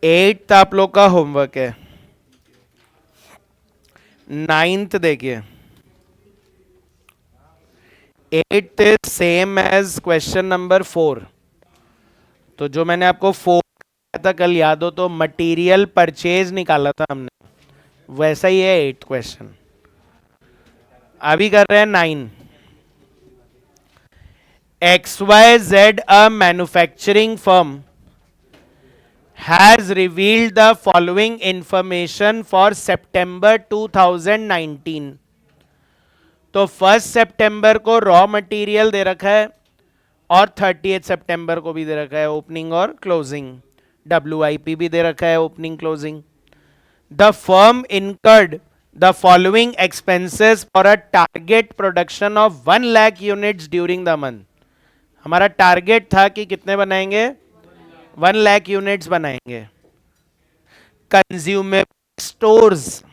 8th आप लोग का होमवर्क है, 9th देखिए, 8th is same as question number 4। तो जो मैंने आपको 4 था कल, याद हो तो मटेरियल परचेज निकाला था हमने, वैसा ही है 8th क्वेश्चन। अभी कर रहे हैं 9। XYZ a manufacturing firm has revealed the following information for September 2019। तो 1 सितंबर को रॉ मटेरियल दे रखा है और 30 सितंबर को भी दे रखा है ओपनिंग और क्लोजिंग, WIP भी दे रखा है opening closing. The firm incurred the following expenses for a target production of 1 lakh units during the month. हमारा टारगेट था कि कितने बनाएंगे, 1 लाख यूनिट्स बनाएंगे। Consumable stores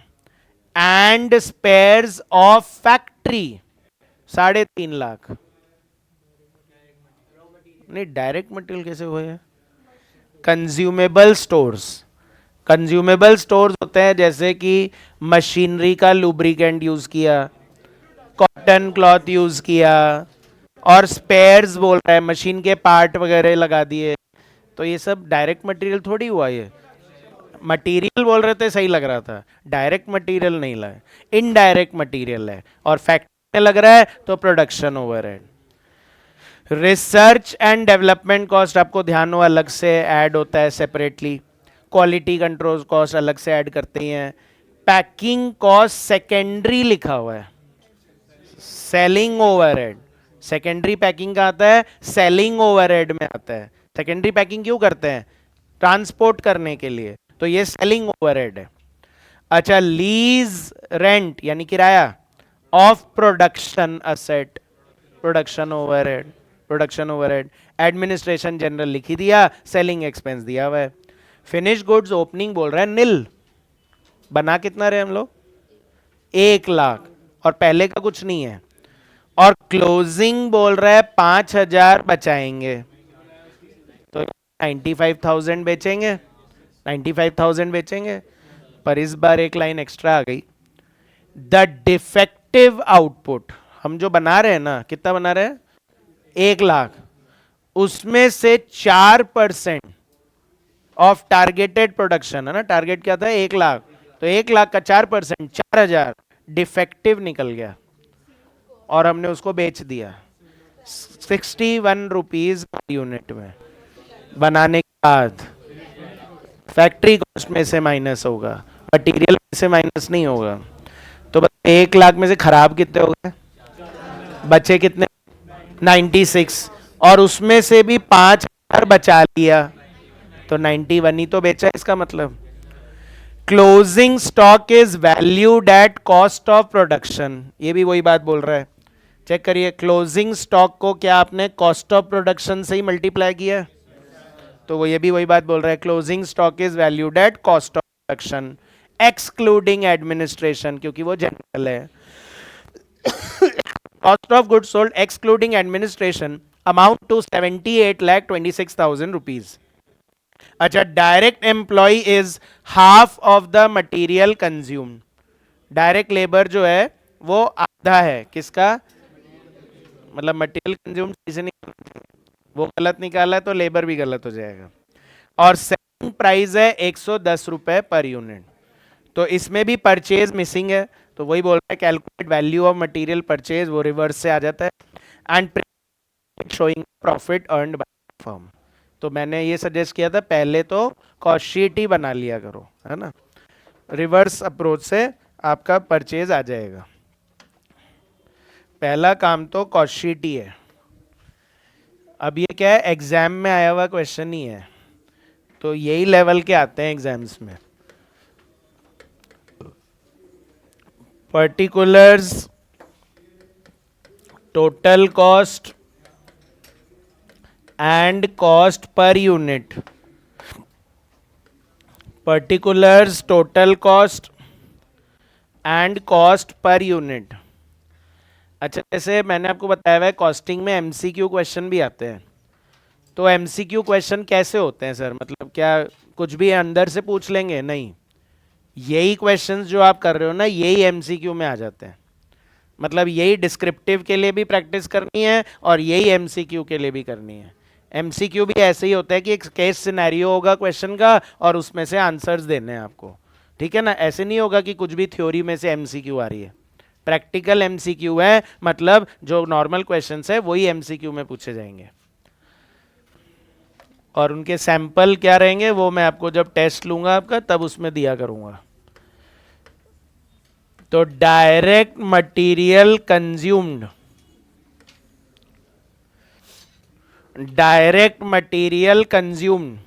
and spheres of factory 3.5 lakh. नहीं डायरेक्ट मटेरियल कैसे हुए हैं, कंज्यूमेबल स्टोर्स, कंज्यूमेबल स्टोर्स होते हैं जैसे कि मशीनरी का लुब्रिकेंट यूज किया, कॉटन क्लॉथ यूज किया, और स्पेयर्स बोल रहा है मशीन के पार्ट वगैरह लगा दिए, तो ये सब डायरेक्ट मटेरियल थोड़ी हुआ, ये मटेरियल बोल रहे थे सही लग रहा था, डायरेक्ट मटेरियल नहीं लाए, इनडायरेक्ट मटेरियल है, और फैक्ट्री में लग रहा है तो production overhead. Research and development cost आपको ध्यान हो अलग से ऐड होता है सेपरेटली, क्वालिटी कंट्रोल कॉस्ट अलग से ऐड करते हैं, पैकिंग कॉस्ट सेकेंडरी लिखा हुआ है, सेलिंग ओवरहेड, सेकेंडरी पैकिंग का आता है, सेलिंग ओवरहेड में आता है। सेकेंडरी पैकिंग क्यों करते हैं, ट्रांसपोर्ट करने के लिए, तो ये सेलिंग ओवरहेड है। अच्छा, लीज रेंट यानी किराया of production asset, production overhead. Production overhead, administration general लिख ही दिया, सेलिंग एक्सपेंस दिया हुआ है। फिनिश गुड्स ओपनिंग बोल रहा है निल, बना कितना रहे हम लोग 1 लाख, और पहले का कुछ नहीं है। और क्लोजिंग बोल रहा है 5,000 बचाएंगे, तो 95,000 बेचेंगे, 95,000 बेचेंगे। पर इस बार एक लाइन एक्स्ट्रा आ गई, द डिफेक्टिव आउटपुट, हम जो बना रहे हैं ना, कितना बना रहे हैं 1 लाख, उसमें से 4% ऑफ टारगेटेड प्रोडक्शन है ना, टारगेट क्या था 1 लाख, तो 1 लाख का 4% 4,000 डिफेक्टिव निकल गया और हमने उसको बेच दिया 61 रुपीज यूनिट में। बनाने के बाद फैक्ट्री कॉस्ट में से माइनस होगा, मटेरियल में से माइनस नहीं होगा। तो बस 1 लाख में से खराब कितने हो गए, बचे कितने 96, और उसमें से भी 5,000 बचा लिया, तो 91 ही तो बेचा इसका मतलब। Closing stock is valued at cost of production, ये भी वही बात बोल रहा है, चेक करिए। क्लोजिंग स्टॉक को क्या आपने कॉस्ट ऑफ प्रोडक्शन से ही मल्टीप्लाई किया, तो वो ये भी वही बात बोल रहा है, closing stock is valued at cost of production excluding administration, क्योंकि वो जनरल है। Cost of goods sold excluding administration amount to 78,26,000 rupees. अच्छा, direct employ is half of the material consumed, direct labour जो है वो आधा है किसका, मतलब मटेरियल कंज्यूम्ड किसी ने वो गलत निकाला है तो लेबर भी गलत हो जाएगा। और सेलिंग प्राइस है 110 रुपए पर यूनिट, तो इसमें भी परचेज मिसिंग है, तो वही बोल रहा है calculate value of material purchase, वो रिवर्स से आ जाता है। And showing profit earned by firm, तो मैंने ये सजेस्ट किया था पहले तो कॉस्ट शीट ही बना लिया करो, है ना, रिवर्स अप्रोच से आपका परचेज आ जाएगा। पहला काम तो कॉस्ट शीट ही है। अब ये क्या है, एग्जाम में आया हुआ क्वेश्चन ही है, तो यही लेवल के आते हैं एग्जाम्स में। Particulars, total cost and cost per unit, particulars, total cost and cost per unit. अच्छा, जैसे मैंने आपको बताया हुआ है कॉस्टिंग में एमसीक्यू क्वेश्चन भी आते हैं, तो एमसीक्यू क्वेश्चन कैसे होते हैं सर, मतलब क्या कुछ भी अंदर से पूछ लेंगे, नहीं, यही क्वेश्चंस जो आप कर रहे हो ना यही एमसीक्यू में आ जाते हैं, मतलब यही डिस्क्रिप्टिव के लिए भी प्रैक्टिस करनी है और यही एमसीक्यू के लिए भी करनी है। एमसीक्यू भी ऐसे ही होता है कि एक केस सिनेरियो होगा क्वेश्चन का और उसमें से आंसर्स देने हैं आपको, ठीक है ना, ऐसे नहीं होगा कि कुछ भी थ्योरी में से एमसीक्यू आ रही है, प्रैक्टिकल एमसीक्यू है, मतलब जो नॉर्मल क्वेश्चंस है वही एमसीक्यू में पूछे जाएंगे। और उनके सैंपल क्या रहेंगे वो मैं आपको जब टेस्ट लूंगा आपका तब उसमें दिया करूंगा। तो direct material consumed, direct material consumed,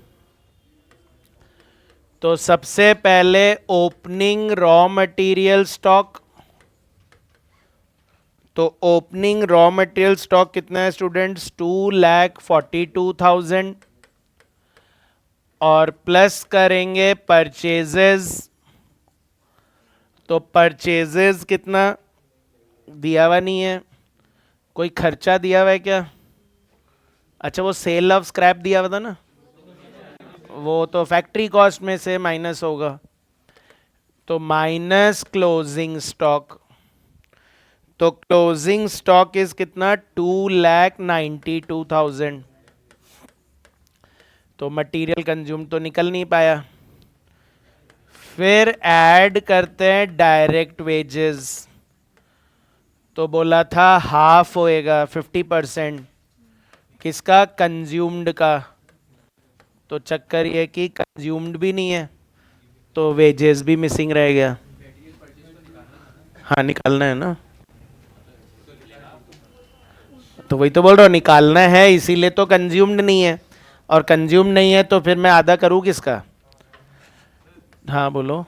तो सबसे पहले ओपनिंग रॉ मटेरियल स्टॉक, तो ओपनिंग रॉ मटेरियल स्टॉक कितना है स्टूडेंट्स 2,42,000, और प्लस करेंगे परचेजेस, तो परचेजेस कितना दिया हुआ नहीं है, कोई खर्चा दिया हुआ है क्या, अच्छा वो सेल ऑफ स्क्रैप दिया हुआ था ना, वो तो फैक्ट्री कॉस्ट में से माइनस होगा, तो माइनस क्लोजिंग स्टॉक, तो क्लोजिंग स्टॉक इज कितना 2,92,000, तो मटेरियल कंज्यूम तो निकल नहीं पाया। फिर ऐड करते हैं डायरेक्ट वेजेस, तो बोला था हाफ होएगा 50% किसका, कंज्यूम्ड का, तो चक्कर ये कि कंज्यूम्ड भी नहीं है तो वेजेस भी मिसिंग रह गया। हाँ निकालना है ना, तो वही तो बोल रहा हूँ निकालना है, इसीलिए तो कंज्यूम्ड नहीं है, और कंज्यूम्ड नहीं है तो फिर मैं आधा करूँ किसका, हाँ बोलो।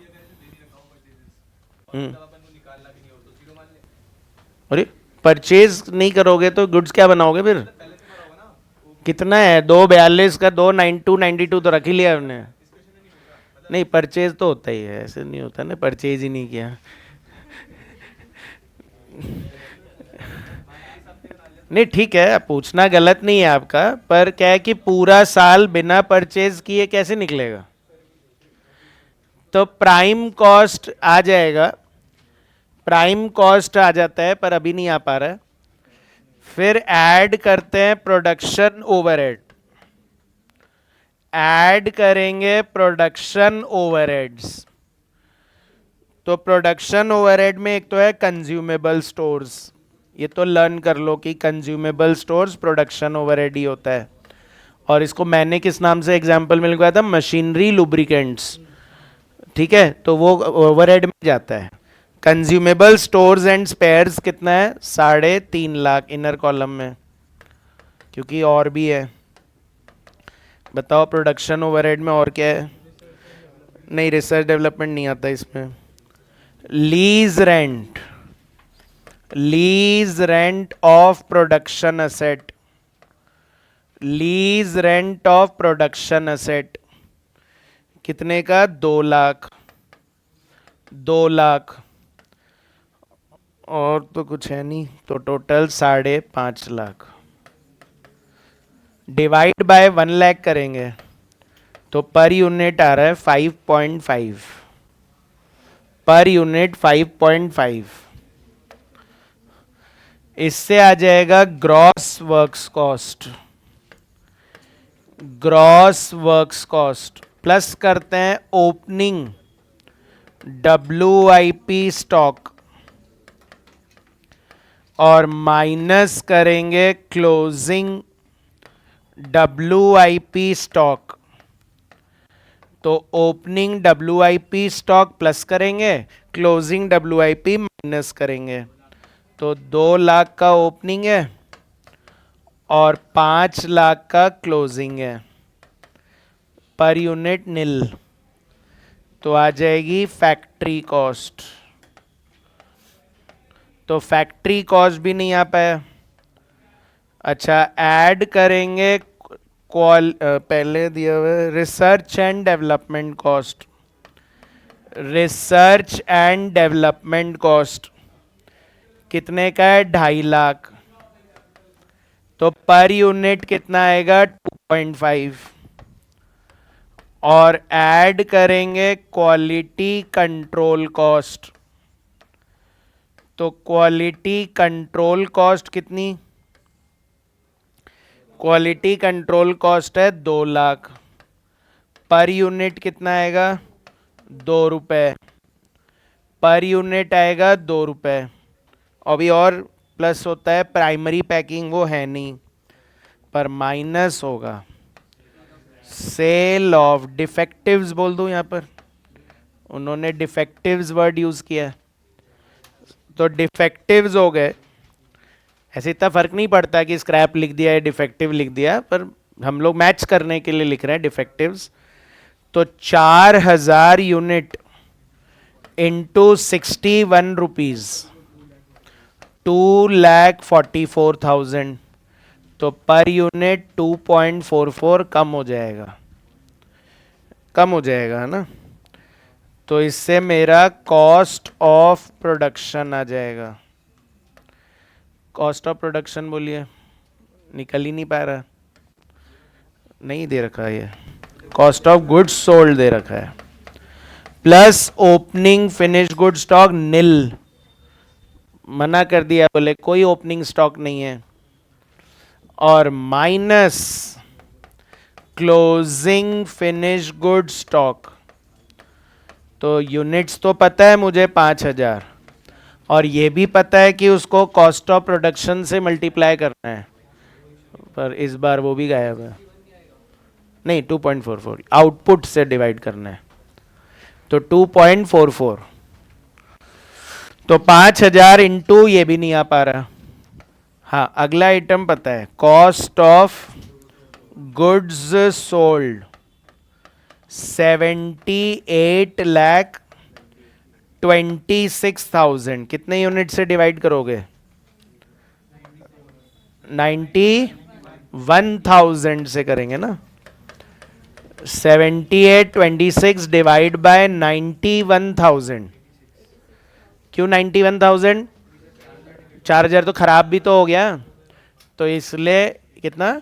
अरे परचेज नहीं करोगे तो गुड्स क्या बनाओगे फिर, कितना है? 242 का 292 तो रख ही लिया हमने। नहीं, परचेज तो होता ही है, ऐसे नहीं होता ना, परचेज ही नहीं किया। नहीं ठीक है, पूछना गलत नहीं है आपका, पर क्या है कि पूरा साल बिना परचेज किए कैसे निकलेगा? तो प्राइम कॉस्ट आ जाएगा, प्राइम कॉस्ट आ जाता है, पर अभी नहीं आ पा रहा है। फिर ऐड करते हैं प्रोडक्शन ओवरहेड, ऐड करेंगे प्रोडक्शन ओवरहेड्स। तो प्रोडक्शन ओवरहेड में एक तो है कंज्यूमेबल स्टोर्स, ये तो लर्न कर लो कि कंज्यूमेबल स्टोर्स प्रोडक्शन ओवरहेड ही होता है। और इसको मैंने किस नाम से एग्जांपल में लिखवाया था? Machinery lubricants. ठीक है, तो वो ओवरहेड में जाता है। कंज्यूमेबल स्टोर्स एंड स्पेयर्स कितना है? 3.5 लाख इनर कॉलम में, क्योंकि और भी है। बताओ प्रोडक्शन ओवरहेड में और क्या है? नहीं, रिसर्च डेवलपमेंट नहीं आता इसमें। Lease rent, lease rent of production asset, lease rent of production asset कितने का? 2 लाख, 2 लाख। और तो कुछ है नहीं, तो total 5.5 lakh. Divide by 1 lakh करेंगे तो पर यूनिट आ रहा है 5.5, पर यूनिट 5.5। इससे आ जाएगा gross works cost, gross works cost plus करते हैं ओपनिंग WIP स्टॉक और माइनस करेंगे क्लोजिंग WIP स्टॉक। तो ओपनिंग WIP स्टॉक प्लस करेंगे, क्लोजिंग WIP माइनस करेंगे। तो 2 लाख का ओपनिंग है और 5 लाख का क्लोजिंग है, पर यूनिट नील। तो आ जाएगी फैक्ट्री कॉस्ट। तो फैक्ट्री कॉस्ट भी नहीं आ पाया। अच्छा, ऐड करेंगे पहले दिया हुआ research and development cost, research and development cost कितने का है? 2.5 लाख। तो पर यूनिट कितना आएगा? 2.5। और ऐड करेंगे क्वालिटी कंट्रोल कॉस्ट। तो क्वालिटी कंट्रोल कॉस्ट कितनी? क्वालिटी कंट्रोल कॉस्ट है 2 लाख। पर यूनिट कितना आएगा? 2 रुपये। पर यूनिट आएगा 2 रुपये। अभी और प्लस होता है प्राइमरी पैकिंग, वो है नहीं, पर माइनस होगा सेल ऑफ डिफेक्टिव्स। बोल दूं यहाँ पर, उन्होंने डिफेक्टिव्स वर्ड यूज किया है, तो डिफेक्टिव्स हो गए। ऐसे इतना फर्क नहीं पड़ता कि स्क्रैप लिख दिया या डिफेक्टिव लिख दिया, पर हम लोग मैच करने के लिए लिख रहे हैं डिफेक्टिव्स। तो 4,000 यूनिट इंटू 61 रुपीज, 2,44,000। तो पर यूनिट 2.44 कम हो जाएगा, कम हो जाएगा, है ना? तो इससे मेरा कॉस्ट ऑफ प्रोडक्शन आ जाएगा। कॉस्ट ऑफ प्रोडक्शन बोलिए, निकल ही नहीं पा रहा, नहीं दे रखा है ये। कॉस्ट ऑफ गुड्स सोल्ड दे रखा है, plus opening finish good stock nil, मना कर दिया, बोले कोई ओपनिंग स्टॉक नहीं है। और minus closing finish good stock. तो यूनिट्स तो पता है मुझे 5,000, और ये भी पता है कि उसको कॉस्ट ऑफ प्रोडक्शन से मल्टीप्लाई करना है, पर इस बार वो भी गायब है। नहीं, 2.44 आउटपुट से डिवाइड करना है, तो 2.44। तो 5,000 इंटू ये भी नहीं आ पा रहा। हाँ, अगला आइटम पता है, कॉस्ट ऑफ गुड्स सोल्ड 78,26,000 कितने यूनिट से डिवाइड करोगे? 90 1000 से करेंगे ना, 7826 डिवाइड बाय 91,000। क्यों 91,000? चार्जर तो खराब भी तो हो गया, तो इसलिए कितना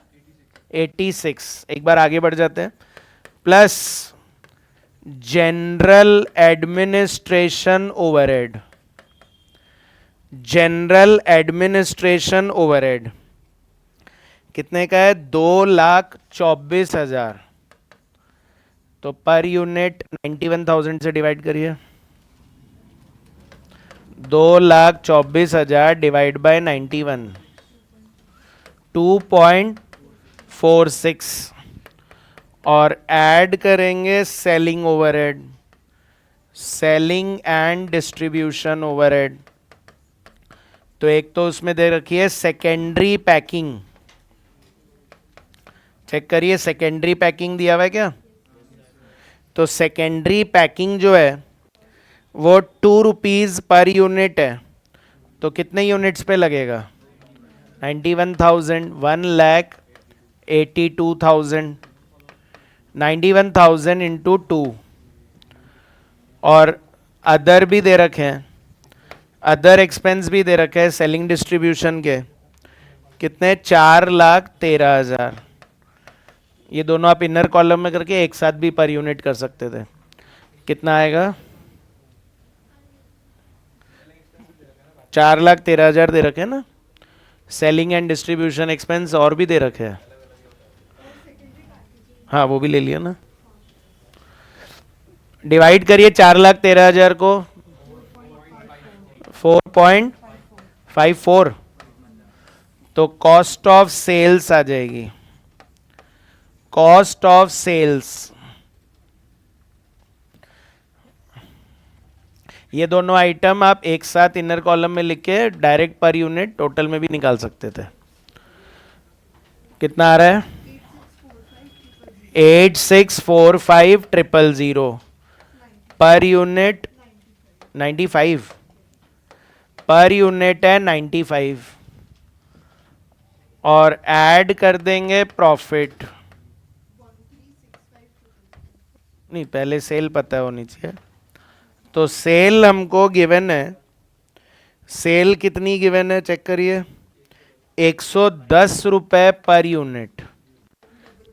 86। एक बार आगे बढ़ जाते हैं, plus general administration overhead. General administration overhead कितने का है? 2,24,000। तो पर यूनिट 91,000 से डिवाइड करिए, 2,24,000 डिवाइड बाय 91, 2.46। और ऐड करेंगे selling overhead, selling and distribution overhead. तो एक तो उसमें दे रखी है सेकेंडरी पैकिंग, चेक करिए सेकेंडरी पैकिंग दिया हुआ है क्या? तो सेकेंडरी पैकिंग जो है वो 2 रुपीज़ पर यूनिट है, तो कितने यूनिट्स पे लगेगा? 91,000, 1,82,000, 91,000 इंटू 2। और अदर भी दे रखे हैं, अदर एक्सपेंस भी दे रखे हैं सेलिंग डिस्ट्रीब्यूशन के, कितने? 4,13,000। ये दोनों आप इनर कॉलम में करके एक साथ भी पर यूनिट कर सकते थे। कितना आएगा? 4,13,000 दे रखे हैं ना, सेलिंग एंड डिस्ट्रीब्यूशन एक्सपेंस और भी दे रखे हैं। हाँ वो भी ले लिया ना, डिवाइड करिए 4,13,000 को 4.54, तो कॉस्ट ऑफ सेल्स आ जाएगी। कॉस्ट ऑफ सेल्स, ये दोनों आइटम आप एक साथ इनर कॉलम में लिख के डायरेक्ट पर यूनिट टोटल में भी निकाल सकते थे। कितना आ रहा है? 8645,000 पर यूनिट 95, पर यूनिट है 95। और ऐड कर देंगे प्रॉफिट, नहीं पहले सेल पता होनी चाहिए। तो सेल हमको गिवन है, सेल कितनी गिवन है चेक करिए, 110 रुपए पर यूनिट।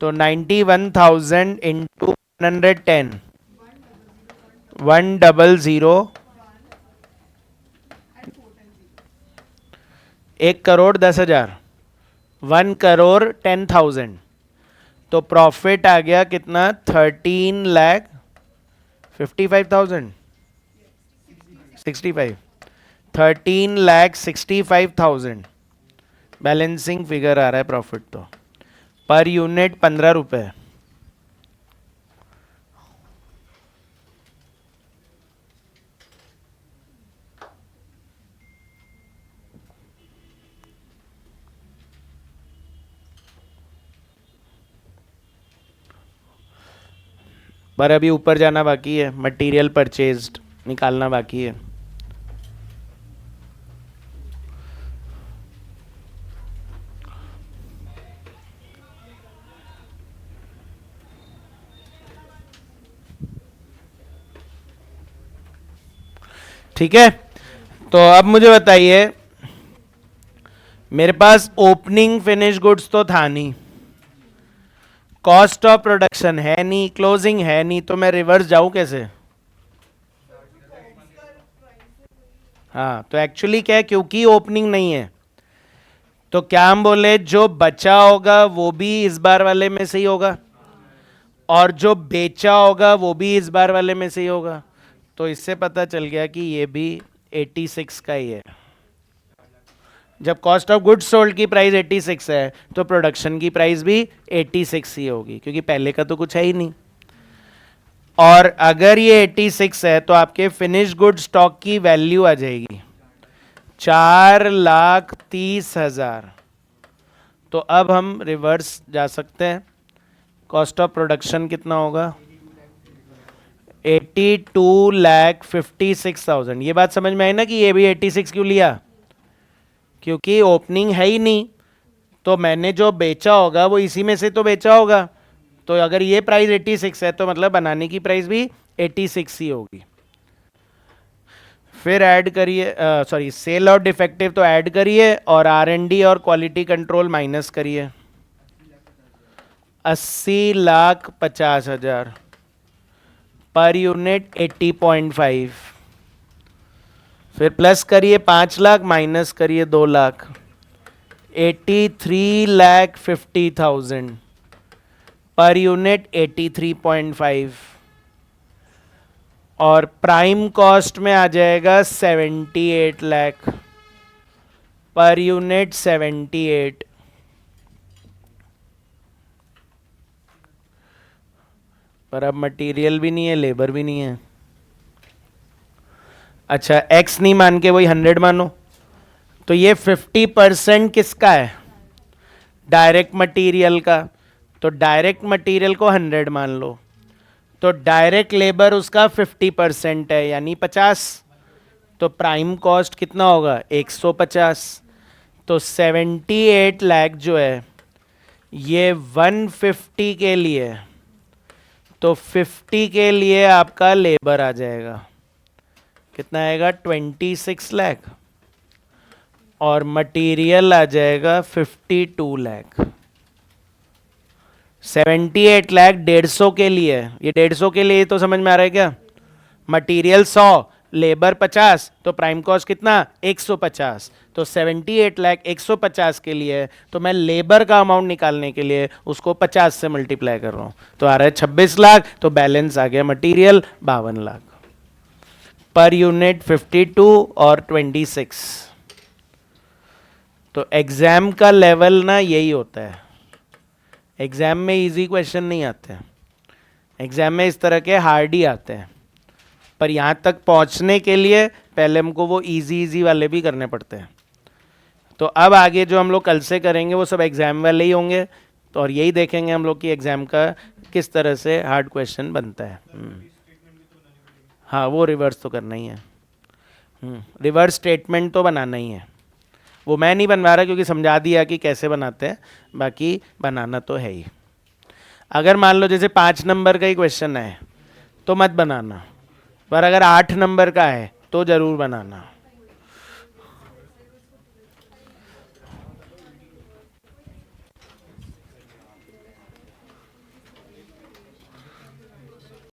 तो 91,000 इंटू 110, 100, 1,10,000, 1,10,000। तो प्रॉफिट आ गया कितना? 13,55,000, 65, 13,65,000 बैलेंसिंग फिगर आ रहा है प्रॉफिट। तो पर यूनिट 15 रुपए। पर अभी ऊपर जाना बाकी है, मटेरियल परचेज्ड निकालना बाकी है। ठीक है, तो अब मुझे बताइए, मेरे पास ओपनिंग फिनिश गुड्स तो था नहीं, कॉस्ट ऑफ प्रोडक्शन है नहीं, क्लोजिंग है नहीं, तो मैं रिवर्स जाऊं कैसे? हाँ तो एक्चुअली क्या है, क्योंकि ओपनिंग नहीं है तो क्या हम बोले, जो बचा होगा वो भी इस बार वाले में से ही होगा, और जो बेचा होगा वो भी इस बार वाले में से ही होगा। तो इससे पता चल गया कि ये भी 86 का ही है। जब कॉस्ट ऑफ गुड्स सोल्ड की प्राइस 86 है तो प्रोडक्शन की प्राइस भी 86 ही होगी, क्योंकि पहले का तो कुछ है ही नहीं। और अगर ये 86 है तो आपके फिनिश गुड स्टॉक की वैल्यू आ जाएगी 4,30,000। तो अब हम रिवर्स जा सकते हैं, कॉस्ट ऑफ प्रोडक्शन कितना होगा? 82,56,000। ये बात समझ में आई ना कि ये भी 86 क्यों लिया? क्योंकि ओपनिंग है ही नहीं, तो मैंने जो बेचा होगा वो इसी में से तो बेचा होगा, तो अगर ये प्राइस 86 है तो मतलब बनाने की प्राइस भी 86 ही होगी। फिर ऐड करिए, सॉरी सेल और डिफेक्टिव तो ऐड करिए और R&D और क्वालिटी कंट्रोल माइनस करिए। 80,50,000 पर यूनिट 80.5। फिर प्लस करिए 5 लाख, माइनस करिए 2 लाख, 83,50,000 पर यूनिट 83.5। और प्राइम कॉस्ट में आ जाएगा 78 लाख पर यूनिट 78। पर अब मटेरियल भी नहीं है, लेबर भी नहीं है। अच्छा एक्स नहीं मान के वही 100 मानो, तो ये 50% किसका है? डायरेक्ट मटेरियल का। तो डायरेक्ट मटेरियल को 100 मान लो, तो डायरेक्ट लेबर उसका 50% है यानी 50। तो प्राइम कॉस्ट कितना होगा? 150। तो 78 लाख जो है ये 150 के लिए, तो 50 के लिए आपका लेबर आ जाएगा, कितना आएगा? 26 लाख। और मटेरियल आ जाएगा 52 लाख। 78 लाख 150 के लिए, ये 150 के लिए तो समझ में आ रहा है क्या? मटेरियल 100, लेबर 50, तो प्राइम कॉस्ट कितना? 150। तो 78 लाख 150 के लिए है, तो मैं लेबर का अमाउंट निकालने के लिए उसको 50 से मल्टीप्लाई कर रहा हूं, तो आ रहा है 26 लाख। तो बैलेंस आ गया मटेरियल 52 लाख, पर यूनिट 52 और 26। तो एग्जाम का लेवल ना यही होता है, एग्जाम में इजी क्वेश्चन नहीं आते हैं, एग्जाम में इस तरह के हार्ड ही आते हैं। पर यहाँ तक पहुँचने के लिए पहले हमको वो इजी वाले भी करने पड़ते हैं। तो अब आगे जो हम लोग कल से करेंगे वो सब एग्जाम वाले ही होंगे, तो और यही देखेंगे हम लोग कि एग्जाम का किस तरह से हार्ड क्वेश्चन बनता है। हाँ वो रिवर्स तो करना ही है, रिवर्स स्टेटमेंट तो बनाना ही है। वो मैं नहीं बनवा रहा क्योंकि समझा दिया कि कैसे बनाते हैं, बाकी बनाना तो है ही। अगर मान लो जैसे 5 नंबर का ही क्वेश्चन है तो मत बनाना, पर अगर 8 नंबर का है तो ज़रूर बनाना।